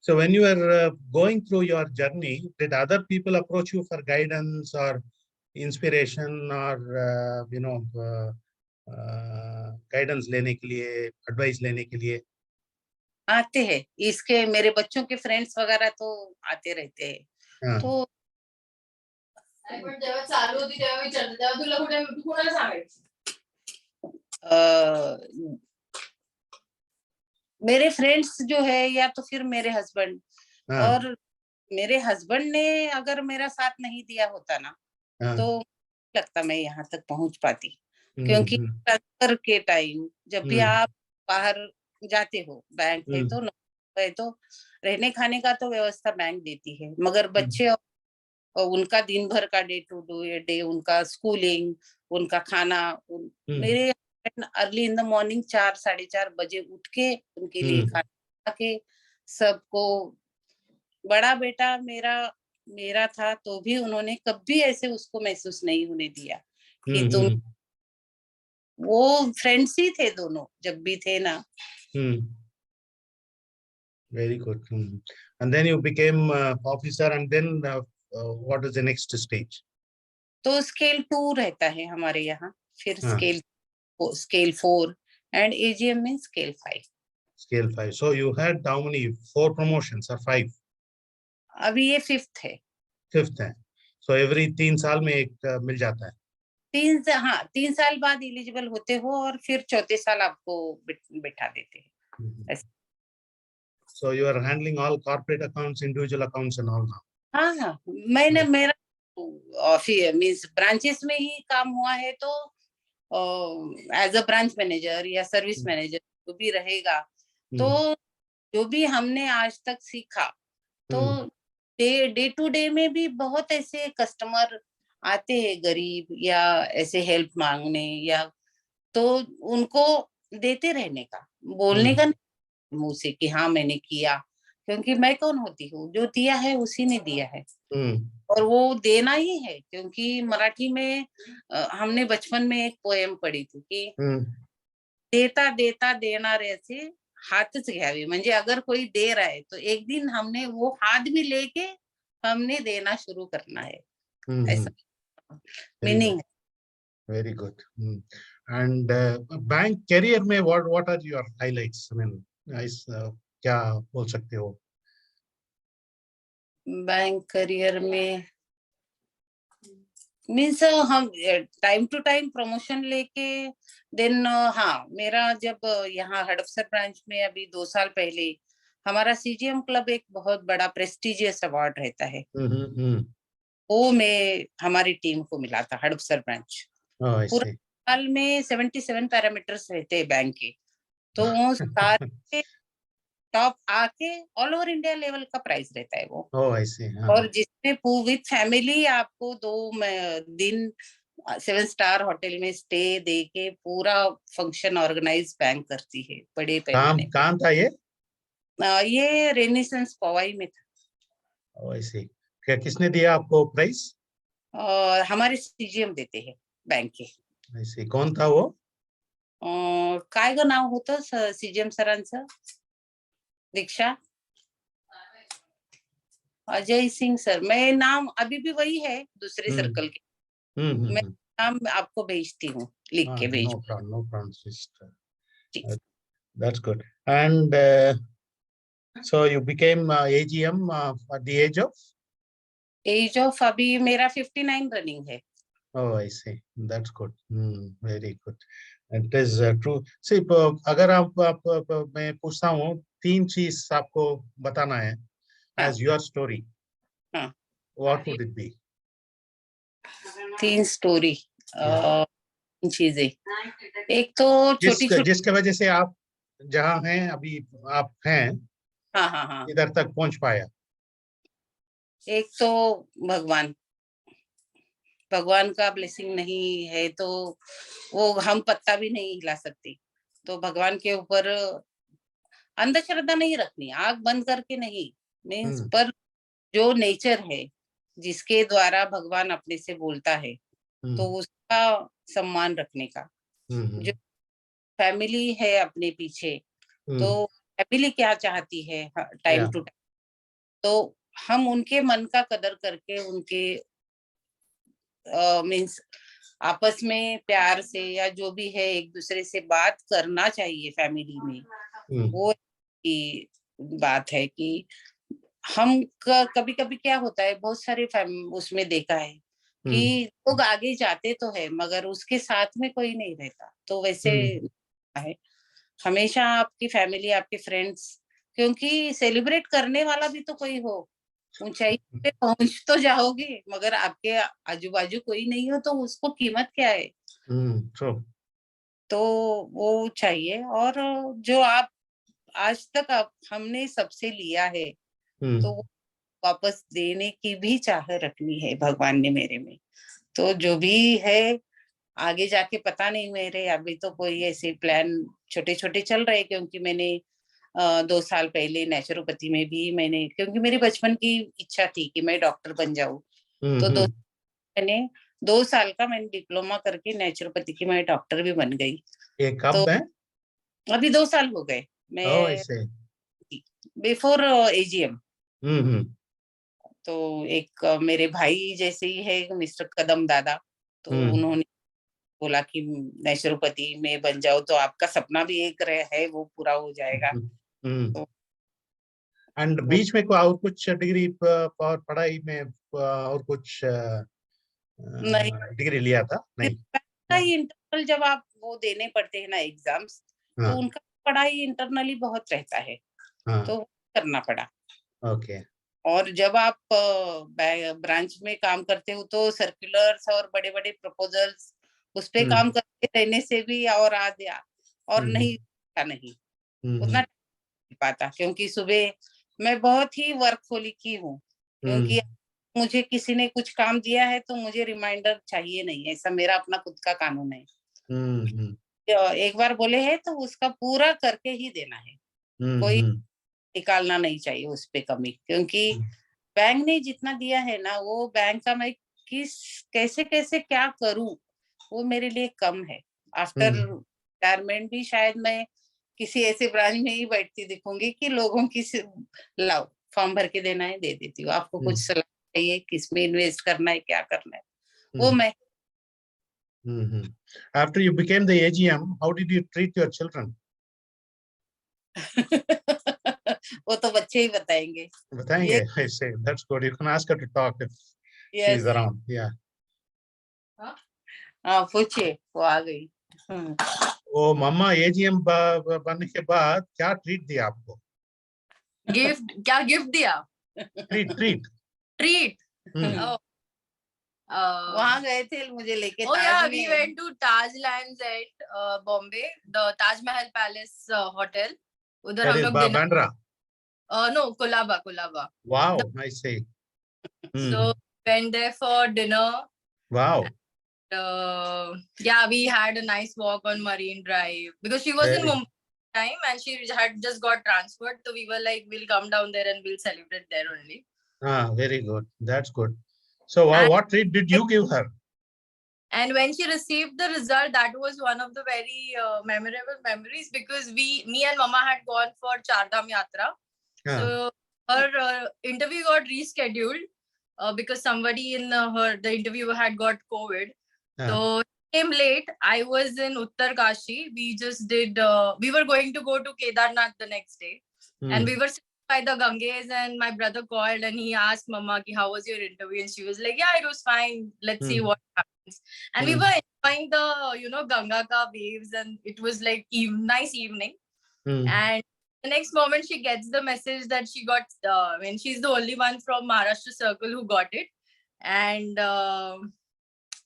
S2: So when you are going through your journey, did other people approach you for guidance or inspiration or guidance लेने के लिए, advice लेने के लिए?
S1: आते हैं, इसके मेरे बच्चों के फ्रेंड्स वगैरह तो आते रहते हैं। तो
S3: जेव्हा चालू होती तेव्हा विचारते, तेव्हा तुला तू कोणाला सांगायची?
S1: मेरे फ्रेंड्स जो है, या तो फिर मेरे हस्बैंड, और मेरे हस्बैंड ने अगर मेरा साथ नहीं दिया होता ना, तो लगता मैं यहाँ तक पहुंच पाती। क्योंकि ट्रांसफर के टाइम जब भी आप बाहर जाते हो, बैंक है तो रहने खाने का तो व्यवस्था बैंक देती है, मगर बच्चे और उनका दिन भर का डे टू डे उनका स्कूलिंग, उनका खाना, मेरे अर्ली इन द मॉर्निंग 4-4:30 बजे उठ के उनके लिए खाना के सबको, बड़ा बेटा मेरा था तो भी उन्होंने कभी ऐसे उसको महसूस नहीं होने दिया कि तुम, वो फ्रेंड्स ही थे दोनों जब भी थे ना।
S2: Very good. And then you became officer, and then what is the next stage?
S1: तो स्केल 2 रहता है हमारे यहाँ, फिर स्केल 4 and AGM में scale 5.
S2: Scale 5. So you had how many? 4 promotions or 5?
S1: अभी ये 5th है।
S2: 5th है। So every 3 साल में एक मिल जाता है।
S1: 3 साल बाद एलिजिबल होते हो और फिर चौथे साल आपको बिठा देते हैं।
S2: So you are handling all corporate accounts, individual accounts and all now?
S1: हाँ, मैंने मेरा ऑफिस मींस ब्रांचेस में ही काम हुआ है, तो एज अ ब्रांच मैनेजर या सर्विस मैनेजर जो भी रहेगा, तो जो भी हमने आज तक सीखा, तो डे टू डे में भी बहुत ऐसे कस्टमर आते हैं गरीब या ऐसे हेल्प मांगने, या तो उनको देते रहने का, बोलने का मुंह से कि हाँ मैंने किया, क्योंकि मैं कौन होती हूँ, जो दिया है उसी ने दिया है। और वो देना ही है, क्योंकि मराठी में हमने बचपन में एक पोएम पढ़ी थी कि देता देता देणाऱ्याचे हातच घ्यावे, म्हणजे अगर कोई दे रहा है तो एक दिन हमने वो हाथ भी लेके हमने देना शुरू करना है, ऐसा मीनिंग है।
S2: Very good. And bank career में what are your highlights? I mean इस क्या बोल सकते हो?
S1: बैंक करियर में मीन्स हम टाइम टू टाइम प्रमोशन लेके देन हाँ, मेरा जब यहाँ हड़पसर ब्रांच में अभी 2 साल पहले हमारा सीजीएम क्लब एक बहुत बड़ा प्रेस्टिजियस अवार्ड रहता है, वो मैं हमारी टीम को मिला था हड़पसर ब्रांच। पूरा साल में 77 पैरामीटर्स रहते हैं बैंक के, तो वो सारे टॉप आके ऑल ओवर इंडिया लेवल का प्राइस रहता है वो। और जिसमें विद फैमिली आपको 2 दिन 7 स्टार होटल में स्टे दे के पूरा फंक्शन ऑर्गेनाइज बैंक करती है बड़े पैमाने।
S2: कहाँ था ये?
S1: ये रेनेसेंस पवाई में था।
S2: ऐसे क्या, किसने दिया आपको प्राइस?
S1: और हमारे सीजीएम देते हैं बैंक के।
S2: ऐसे कौन था वो?
S1: काय ग नाव होतं सीजीएम सरांचं? दीक्षा अजय सिंह सर, मैं नाम अभी भी वही है दूसरे सर्कल के। मैं नाम आपको भेजती हूँ, लिख के भेज।
S2: No problem, sister. That's good. And so you became AGM at the age of?
S1: Age of अभी मेरा 59 रनिंग है।
S2: Oh, I see. That's good. Very good. It is true. See, अगर आप मैं पूछता हूँ 3 चीज आपको बताना है as your story, what would it be?
S1: 3 story, 3 चीजें। एक तो छोटी-छोटी
S2: जिसके वजह से आप जहाँ हैं अभी आप हैं,
S1: हाँ
S2: इधर तक पहुंच पाया।
S1: एक तो भगवान का ब्लेसिंग नहीं है तो वो हम पत्ता भी नहीं हिला सकते। तो भगवान के ऊपर अंधश्रद्धा नहीं रखनी, आंख बंद करके नहीं, मीन्स पर जो नेचर है जिसके द्वारा भगवान अपने से बोलता है तो उसका सम्मान रखने का। जो फैमिली है अपने पीछे, तो फैमिली क्या चाहती है टाइम टू टाइम, तो हम उनके मन का कदर करके उनके मीन्स आपस में प्यार से या जो भी है एक दूसरे से बात करना चाहिए फैमिली में। वो की बात है कि हम कभी कभी क्या होता है, बहुत सारे उसमें देखा है कि लोग आगे जाते तो है मगर उसके साथ में कोई नहीं रहता, तो वैसे है हमेशा आपकी फैमिली, आपके फ्रेंड्स, क्योंकि सेलिब्रेट करने वाला भी तो कोई हो। ऊंचाई पे पहुंच तो जाओगे मगर आपके आजू बाजू कोई नहीं हो तो उसको कीमत क्या है? तो वो चाहिए। और जो आप आज तक हमने सबसे लिया है तो वापस देने की भी चाह रखनी है भगवान ने मेरे में। तो जो भी है आगे जाके पता नहीं, मेरे अभी तो कोई ऐसे प्लान छोटे छोटे चल रहे, क्योंकि मैंने 2 साल पहले नेचुरोपैथी में भी मैंने, क्योंकि मेरी बचपन की इच्छा थी कि मैं डॉक्टर बन जाऊं, तो मैंने 2 साल का मैंने डिप्लोमा करके नेचुरोपैथी की मैं डॉक्टर भी बन गई। तो अभी 2 साल हो गए मैं बिफोर एजीएम। तो एक मेरे भाई जैसे ही है मिस्टर कदम दादा, तो उन्होंने बोला कि नेचुरोपैथी में बन जाओ तो आपका सपना भी एक है वो पूरा हो जाएगा। तो
S2: एंड बीच में और कुछ डिग्री और पढ़ाई में और कुछ
S1: नहीं
S2: डिग्री लिया था? नहीं,
S1: इंटरनल जब आप वो देने पड़ते हैं ना एग्जाम्स, तो उनका पढ़ाई इंटरनली बहुत रहता है, तो करना पड़ा।
S2: ओके। और
S1: जब आप ब्रांच में काम करते हो तो सर्कुलर्स और बड़े बड़े प्रपोजल्स उस पे काम करते रहने से भी और नहीं उतना पाता, क्योंकि सुबह मैं बहुत ही वर्कहोलिक की हूँ, क्योंकि मुझे किसी ने कुछ काम दिया है तो मुझे रिमाइंडर चाहिए नहीं, ऐसा मेरा अपना खुद का कानून है। एक बार बोले है तो उसका पूरा करके ही देना है। कोई निकालना नहीं चाहिए उस पे कमी, क्योंकि बैंक ने जितना दिया है ना, वो बैंक का मैं कैसे कैसे क्या करूं, वो मेरे लिए कम है। आफ्टर रिटायरमेंट भी शायद मैं किसी ऐसे ब्रांच में ही बैठती दिखूंगी कि लोगों की लाओ फॉर्म भर के देना है, दे देती हूँ, आपको कुछ सलाह चाहिए, किस में इन्वेस्ट करना है, क्या करना है, वो मैं।
S2: After you became the AGM, how did you treat your children?
S1: वो तो बच्चे ही बताएंगे।
S2: बताएंगे? I say that's good. You can ask her to talk if she is around. Yeah.
S1: हाँ पूछिए, वो आ गई।
S2: वो मम्मा AGM बनने के बाद क्या ट्रीट दिया आपको?
S3: गिफ्ट? क्या गिफ्ट दिया?
S1: ट्रीट वहां गए थे मुझे लेके।
S3: Oh yeah, we went to Taj Lands at Bombay, the Taj Mahal Palace hotel. उधर हम लोग
S2: Bandra?
S3: No, Colaba.
S2: Wow, I see.
S3: So went there for dinner.
S2: Wow.
S3: Yeah, we had a nice walk on Marine Drive because she was in Mumbai time and she had just got transferred. So we were like, we'll come down there and we'll celebrate there only.
S2: Ah, very good. That's good. So what treat did you give her? And
S3: when she received the result, that was one of the very memorable memories because me and Mama had gone for Chardham Yatra. So her interview got rescheduled because somebody in the interview had got COVID. So came late. I was in Uttar Kashi. We just did. We were going to go to Kedarnath the next day, and we were sitting by the Ganges. And my brother called and he asked Mama, "How was your interview?" And she was like, "Yeah, it was fine. Let's see what happens." And we were enjoying the Ganga ka waves, and it was like nice evening. And the next moment, she gets the message that she got. When she's the only one from Maharashtra Circle who got it, and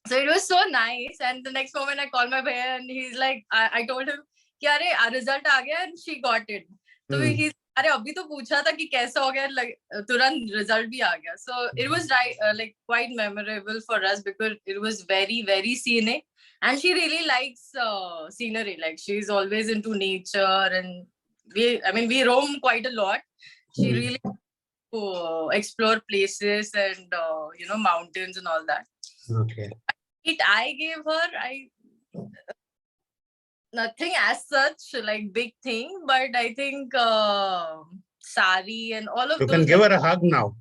S3: so it was so nice. And the next moment I called my bhaiya and he's like, I told him, our result aa gaya, and she got it. So he's, abhi to pucha tha ki kaisa ho gaya, like turant result bhi aa gaya. So it was like quite memorable for us because it was very, very scenic. And she really likes scenery. Like she's always into nature, and we roam quite a lot. She really explore places and mountains and all that.
S2: Okay.
S3: I gave her nothing as such like big thing, but I think sari and all of
S2: you
S3: those.
S2: You can give her a hug now.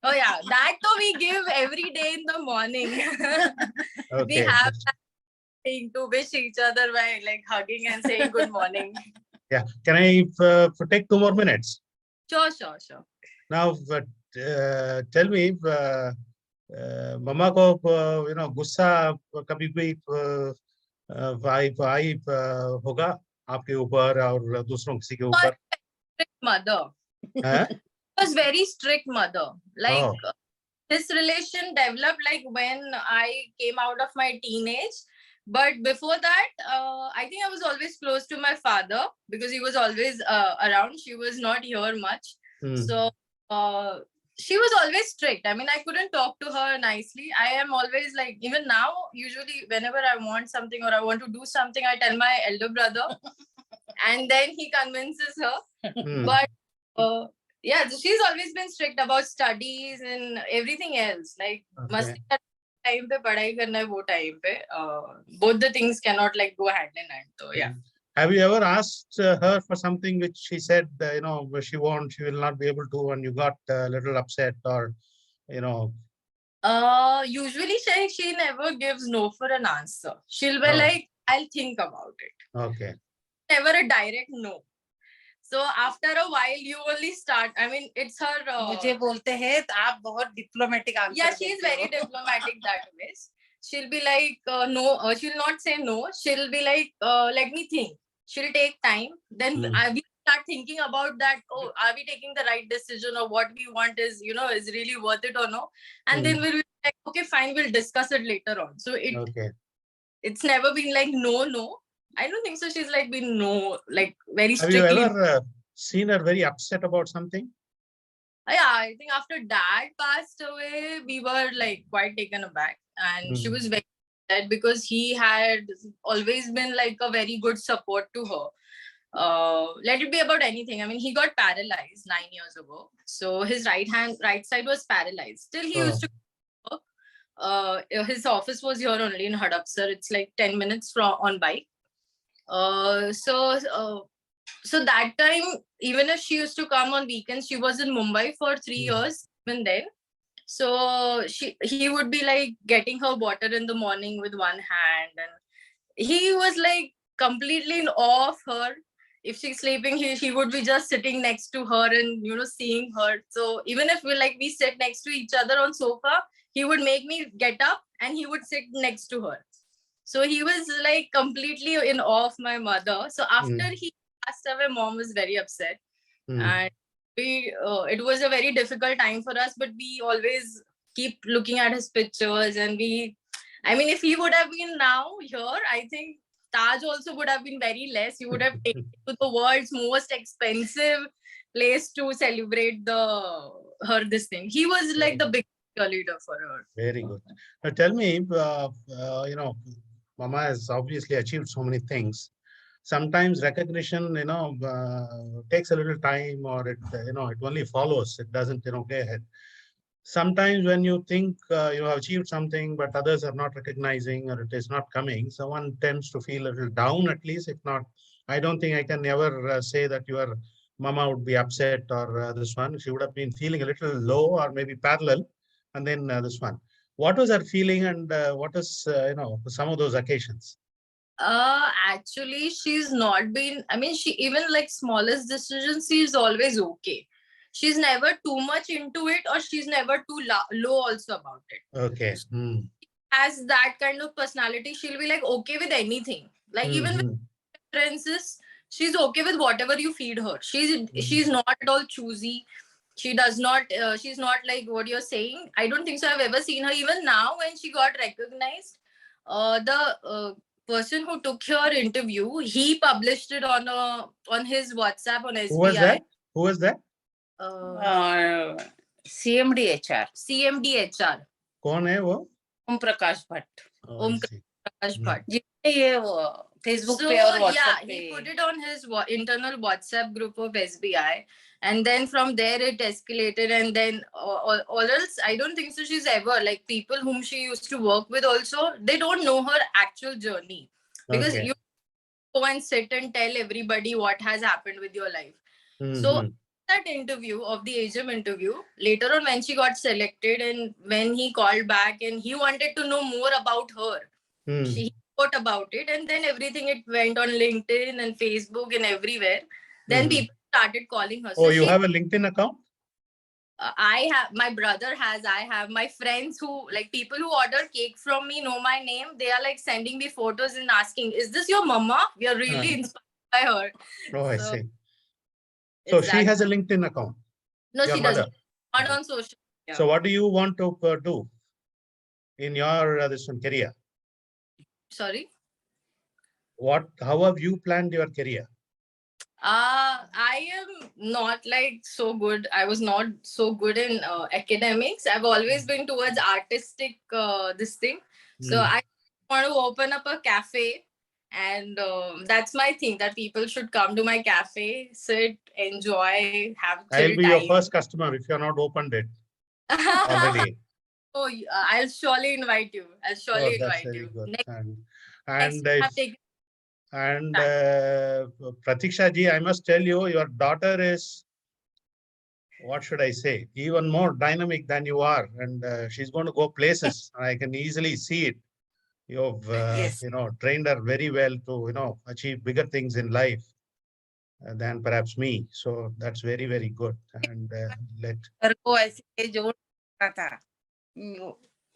S3: Oh yeah, that though we give every day in the morning.
S2: Okay.
S3: We have that thing to wish each other by like hugging and saying good morning.
S2: Yeah. Can I take 2 more minutes?
S3: Sure.
S2: Now, tell me, मम्मा को गुस्सा कभी भी होगा आपके ऊपर और दूसरों किसी के ऊपर?
S3: Mother. Was very strict mother. Like this relation developed like when I came out of my teenage. But before that, I think I was always close to my father because he was always around. She was not here much. So she was always strict. I couldn't talk to her nicely. I am always like, even now, usually whenever I want something or I want to do something, I tell my elder brother and then he convinces her. But yeah, she's always been strict about studies and everything else. Like, time pe padhai karna hai, wo time pe. Both the things cannot like go hand in hand. So yeah.
S2: Have you ever asked her for something which she said, she will not be able to, and you got a little upset, or,
S3: Usually she never gives no for an answer. She'll be like, I'll think about it.
S2: Okay.
S3: Never a direct no. So after a while, you only start. It's her.
S1: मुझे बोलते हैं तो आप बहुत diplomatic answer.
S3: Yeah, she's very diplomatic that way. She'll be like, no. She'll not say no. She'll be like, let me think. She'll take time. Then we start thinking about that. Oh, are we taking the right decision, or what we want is really worth it or no? And then we'll be like, okay, fine, we'll discuss it later on. So it's never been like no. I don't think so. She's like been like very strictly.
S2: Have you ever seen her very upset about something?
S3: Yeah, I think after Dad passed away, we were like quite taken aback, and she was very sad because he had always been like a very good support to her. let it be about anything. I mean, he got paralyzed 9 years ago. So his right side was paralyzed. Still, he used to work. His office was here only in Hadaksar. It's like 10 minutes on bike. So that time, even if she used to come on weekends, she was in Mumbai for 3 years, even then. So he would be like getting her water in the morning with one hand, and he was like completely in awe of her. If she's sleeping, he would be just sitting next to her and seeing her. So even if we sit next to each other on sofa, he would make me get up and he would sit next to her. So he was like completely in awe of my mother. So after he passed away, mom was very upset, and it was a very difficult time for us. But we always keep looking at his pictures, and I mean, if he would have been now here, I think Taj also would have been very less. He would have taken to the world's most expensive place to celebrate this thing. He was like the big leader for her.
S2: Very good. Now tell me, Mama has obviously achieved so many things. Sometimes recognition, takes a little time, or it only follows. It doesn't, go ahead. Sometimes when you think you have achieved something, but others are not recognizing, or it is not coming, someone tends to feel a little down, at least. If not, I don't think I can ever say that your mama would be upset, or this one. She would have been feeling a little low, or maybe parallel, and then this one. What was her feeling, and what is, some of those occasions?
S3: Actually, she's not been, I mean, she even like smallest decisions, she's always okay. She's never too much into it, or she's never too low also about it.
S2: Okay.
S3: She has that kind of personality. She'll be like okay with anything. Like even with preferences, she's okay with whatever you feed her. She's not at all choosy. She does not, she's not like what you're saying. I don't think so I've ever seen her. Even now when she got recognized, the person who took her interview, he published it on his WhatsApp on SBI.
S2: Who was that?
S1: CMD HR.
S3: CMD HR.
S2: कौन है वो?
S1: ओम प्रकाश भट्ट.
S3: ओम प्रकाश भट्ट.
S1: ये Facebook पे और WhatsApp पे.
S3: He put it on his internal WhatsApp group of SBI, and then from there it escalated, and then or else I don't think so she's ever, like, people whom she used to work with also, they don't know her actual journey, because you go and sit and tell everybody what has happened with your life. So that interview of the AGM interview, later on when she got selected and when he called back and he wanted to know more about her, she wrote about it, and then everything, it went on LinkedIn and Facebook and everywhere. Then people started calling her.
S2: So you have a LinkedIn account?
S3: I have, my brother has, I have, my friends who, like, people who order cake from me know my name. They are like sending me photos and asking, is this your mama? We are really inspired by her.
S2: Oh, I see. So she has a LinkedIn account?
S3: No, she doesn't. Not on social media.
S2: So what do you want to do in your this one career?
S3: Sorry?
S2: How have you planned your career?
S3: I am not like so good. I was not so good in academics. I've always been towards artistic this thing. So I want to open up a cafe, and that's my thing, that people should come to my cafe, sit, enjoy, have chill time.
S2: I'll be your first customer if you're not opened it already.
S3: Oh, I'll surely invite you. I'll surely invite you.
S2: Good.
S3: Next
S2: and Pratiksha ji, I must tell you, your daughter is, what should I say, even more dynamic than you are, and she's going to go places. I can easily see it. You've trained her very well to achieve bigger things in life than perhaps me. So that's very, very good. And
S1: को ऐसे जोड़ था,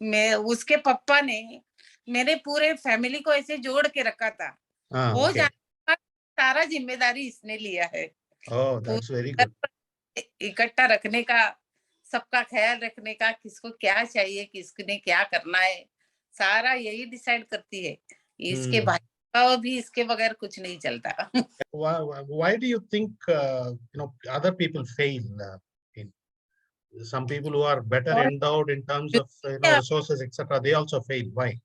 S1: मैं उसके पापा ने मेरे पूरे फैमिली को ऐसे जोड़ के रखा था. वो सारा जिम्मेदारी इसने लिया है.
S2: Oh, that's very good.
S1: इकट्ठा रखने का, सबका ख्याल रखने का, किसको क्या चाहिए, किसने क्या करना है, सारा यही डिसाइड करती है. इसके भाई का भी इसके बगैर कुछ नहीं चलता.
S2: Why do you think other people fail? Some people who are better endowed in terms of resources, etc., they also fail. Why?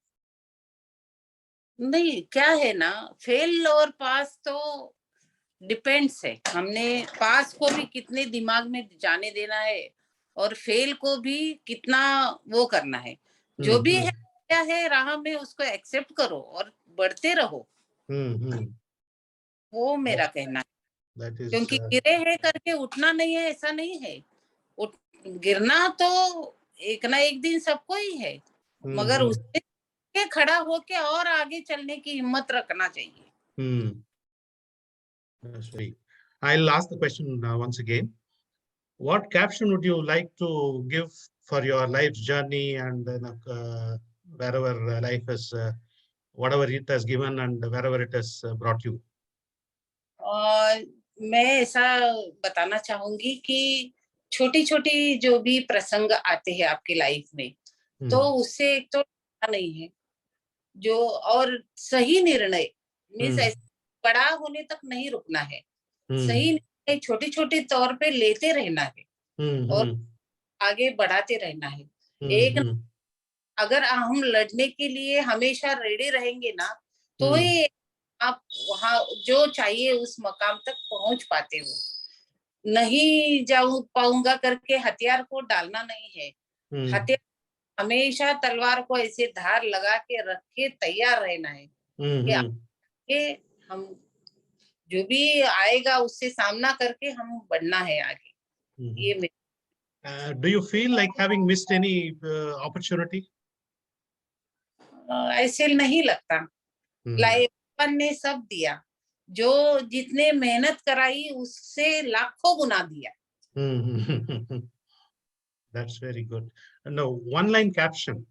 S1: नहीं, क्या है ना, फेल और पास तो डिपेंड्स है, हमने पास को भी कितने दिमाग में जाने देना है और फेल को भी कितना वो करना है। जो भी है क्या है राह में उसको एक्सेप्ट करो और बढ़ते रहो। वो मेरा कहना है, क्योंकि गिरे हैं करके उठना नहीं है ऐसा नहीं है। गिरना तो एक ना एक दिन सबको ही है, मगर उससे के खड़ा होके और आगे चलने की हिम्मत रखना चाहिए।
S2: I'll ask the question once again. What caption would you like to give for your life's journey and wherever life is, whatever it has given and wherever it has brought you?
S1: मैं ऐसा बताना चाहूंगी कि छोटी छोटी जो भी प्रसंग आते हैं आपकी लाइफ में, तो उससे एक तो नहीं है जो, और सही निर्णय मीन्स बड़ा होने तक नहीं रुकना है, सही निर्णय छोटे छोटे तौर पे लेते रहना है और आगे बढ़ाते रहना है। एक अगर हम लड़ने के लिए हमेशा रेडी रहेंगे ना, तो ही आप वहां जो चाहिए उस मकाम तक पहुंच पाते हो। नहीं जाऊं पाऊंगा करके हथियार को डालना नहीं है, हथियार हमेशा तलवार को ऐसे धार लगा के रख के तैयार रहना है कि हम जो भी आएगा उससे सामना करके हम बढ़ना है आगे। ये
S2: do you feel like having missed any opportunity?
S1: ऐसे नहीं लगता, लाइफ ने सब दिया, जो जितने मेहनत कराई उससे लाखों गुना दिया।
S2: That's very good. No, one line caption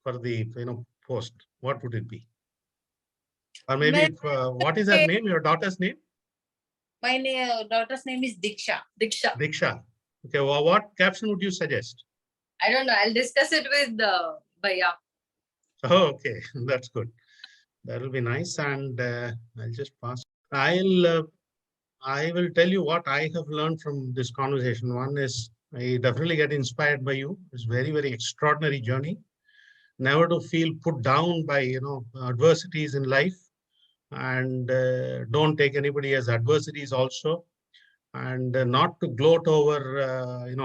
S2: for the post, what would it be? Or maybe what is her name, your daughter's name?
S1: My daughter's name is Diksha.
S2: Diksha. Okay, well, what caption would you suggest?
S3: I don't know, I'll discuss it with Bhaiya.
S2: Oh, okay, that's good. That will be nice. And I'll just pass. I will tell you what I have learned from this conversation. One is I definitely get inspired by you. It's very, very extraordinary journey. Never to feel put down by adversities in life, and don't take anybody as adversities also, and not to gloat over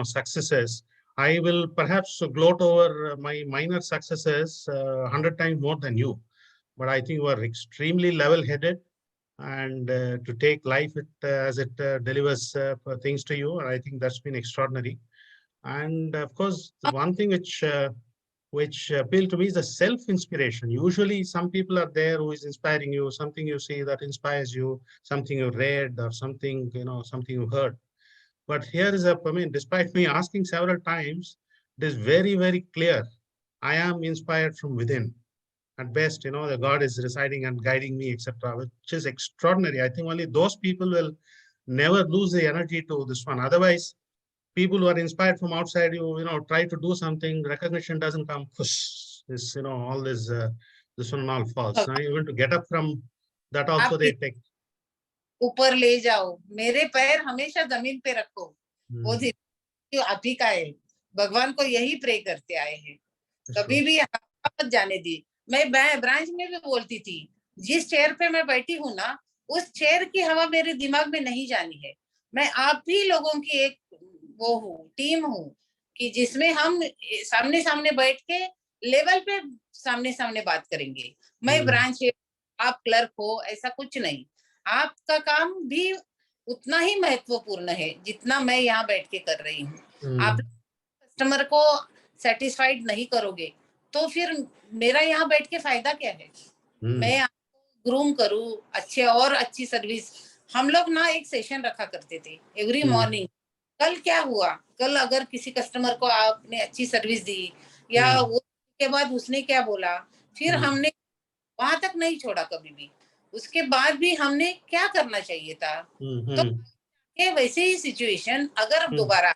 S2: successes. I will perhaps gloat over my minor successes 100 times more than you, but I think you are extremely level-headed, and to take life as it delivers things to you. And I think that's been extraordinary. And of course, the one thing which appealed to me is the self-inspiration. Usually some people are there who is inspiring you, something you see that inspires you, something you read or something, something you heard. But here is despite me asking several times, it is very, very clear. I am inspired from within. At best, the God is residing and guiding me, etc., which is extraordinary. I think only those people will never lose the energy to this one. Otherwise, people who are inspired from outside, try to do something, recognition doesn't come. This, all this, this one all falls. Now, even to get up from that also they take.
S1: ऊपर ले जाओ, मेरे पैर हमेशा जमीन पे रखो, वो आप ही का है। भगवान को यही प्रे करते आए हैं, कभी भी मत जाने दी। मैं ब्रांच में भी बोलती थी, जिस चेयर पे मैं बैठी हूँ ना, उस चेयर की हवा मेरे दिमाग में नहीं जानी है। मैं आप ही लोगों की एक वो हूँ, टीम हूँ, कि जिसमें हम सामने सामने बैठ के लेवल पे सामने सामने बात करेंगे। मैं ब्रांच, आप क्लर्क हो, ऐसा कुछ नहीं। आपका काम भी उतना ही महत्वपूर्ण है जितना मैं यहाँ बैठ के कर रही हूँ। आप कस्टमर को सेटिस्फाइड नहीं करोगे तो फिर मेरा यहाँ बैठ के फायदा क्या है? मैं आपको ग्रूम करूँ, अच्छी सर्विस। हम लोग ना एक सेशन रखा करते थे एवरी मॉर्निंग। कल क्या हुआ, कल अगर किसी कस्टमर को आपने अच्छी सर्विस दी या उसके बाद उसने क्या बोला, फिर हमने वहां तक नहीं छोड़ा कभी भी। उसके बाद भी हमने क्या करना चाहिए था, तो ये वैसे ही सिचुएशन अगर दोबारा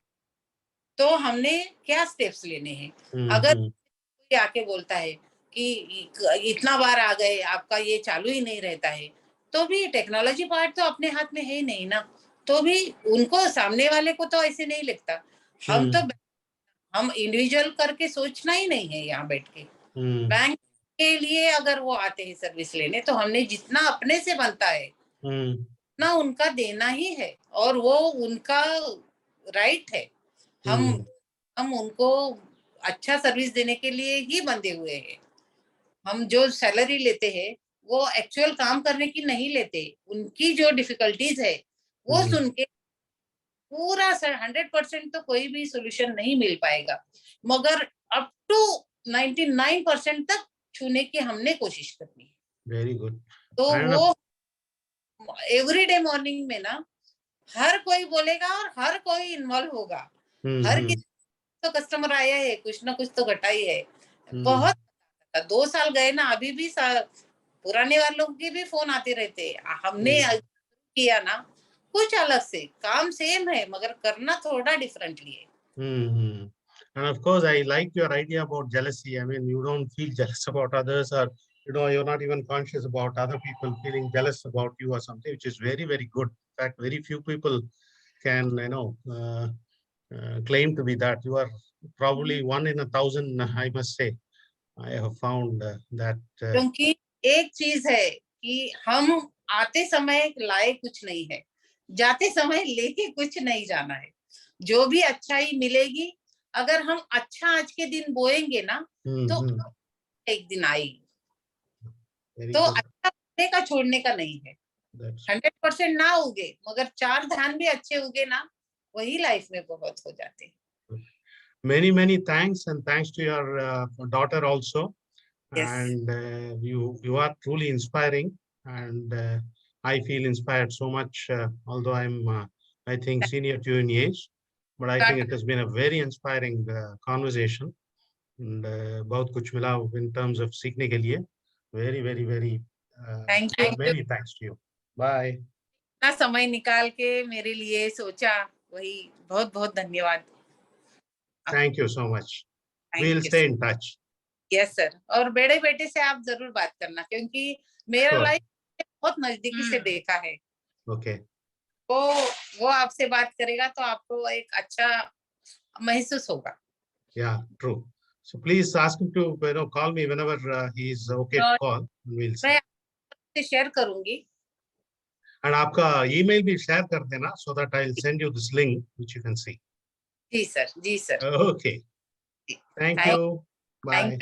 S1: तो हमने क्या स्टेप्स लेने हैं। अगर कोई आके बोलता है कि इतना बार आ गए, आपका ये चालू ही नहीं रहता है, तो भी टेक्नोलॉजी पार्ट तो अपने हाथ में है ही नहीं ना, तो भी उनको सामने वाले को तो ऐसे नहीं लगता। हम इंडिविजुअल करके सोचना ही नहीं है यहाँ बैठ के। बैंक के लिए अगर वो आते हैं सर्विस लेने, तो हमने जितना अपने से बनता है अपना उनका देना ही है और वो उनका राइट है। हम उनको अच्छा सर्विस देने के लिए ही बंधे हुए हैं। हम जो सैलरी लेते हैं वो एक्चुअल काम करने की नहीं लेते, उनकी जो डिफिकल्टीज है वो सुन के पूरा 100% तो कोई भी सोल्यूशन नहीं मिल पाएगा, मगर अप टू 99% तक छूने की हमने कोशिश करनी है।
S2: Very good.
S1: तो वो एवरीडे मॉर्निंग में ना हर कोई बोलेगा और हर कोई इन्वॉल्व होगा। हर किसी तो कस्टमर आया है, कुछ ना कुछ तो घटा ही है। बहुत 2 साल गए ना, अभी भी पुराने वालों के भी फोन आते रहते। हमने किया ना कुछ अलग से, काम सेम है मगर करना थोड़ा डिफरेंटली है।
S2: And of course, I like your idea about jealousy. I mean, you don't feel jealous about others, or you're not even conscious about other people feeling jealous about you or something, which is very, very good. In fact, very few people can, claim to be that. You are probably 1 in 1,000, I must say. I have found that.
S1: क्योंकि एक चीज है कि हम आते समय लाए कुछ नहीं है, जाते समय लेके कुछ नहीं जाना है। जो भी अच्छाई मिलेगी, अगर हम अच्छा आज के दिन बोएंगे ना तो एक दिन आएगी। तो अच्छा बोने का छोड़ने का नहीं है। 100% ना उगे मगर 4 धान भी अच्छे उगे ना, वही लाइफ में बहुत हो जाते हैं।
S2: Many thanks, and thanks to your daughter also.
S1: Yes.
S2: And you are truly inspiring, and I feel inspired so much, although I'm I think senior to you in age, but I think it has been a very inspiring conversation, and बहुत कुछ मिला in terms of सीखने के लिए। Very
S1: Thank you.
S2: Many thanks to you. Bye.
S1: ना समय निकाल के मेरे लिए सोचा, वही बहुत धन्यवाद।
S2: Thank you so much. We'll stay in touch.
S1: Yes sir, और बड़े बेटे से आप जरूर बात करना, क्योंकि मेरा लाइफ बहुत नजदीकी से देखा है।
S2: ओके।
S1: वो आपसे बात करेगा तो आपको एक अच्छा महसूस होगा।
S2: Yeah, true. So please ask him to call me whenever he is okay to call. We'll see.
S1: मैं आपसे शेयर करूंगी।
S2: And आपका email भी share कर देना, so that I'll send you this link which you can see.
S1: जी सर, जी sir.
S2: Okay. Thank you. Bye.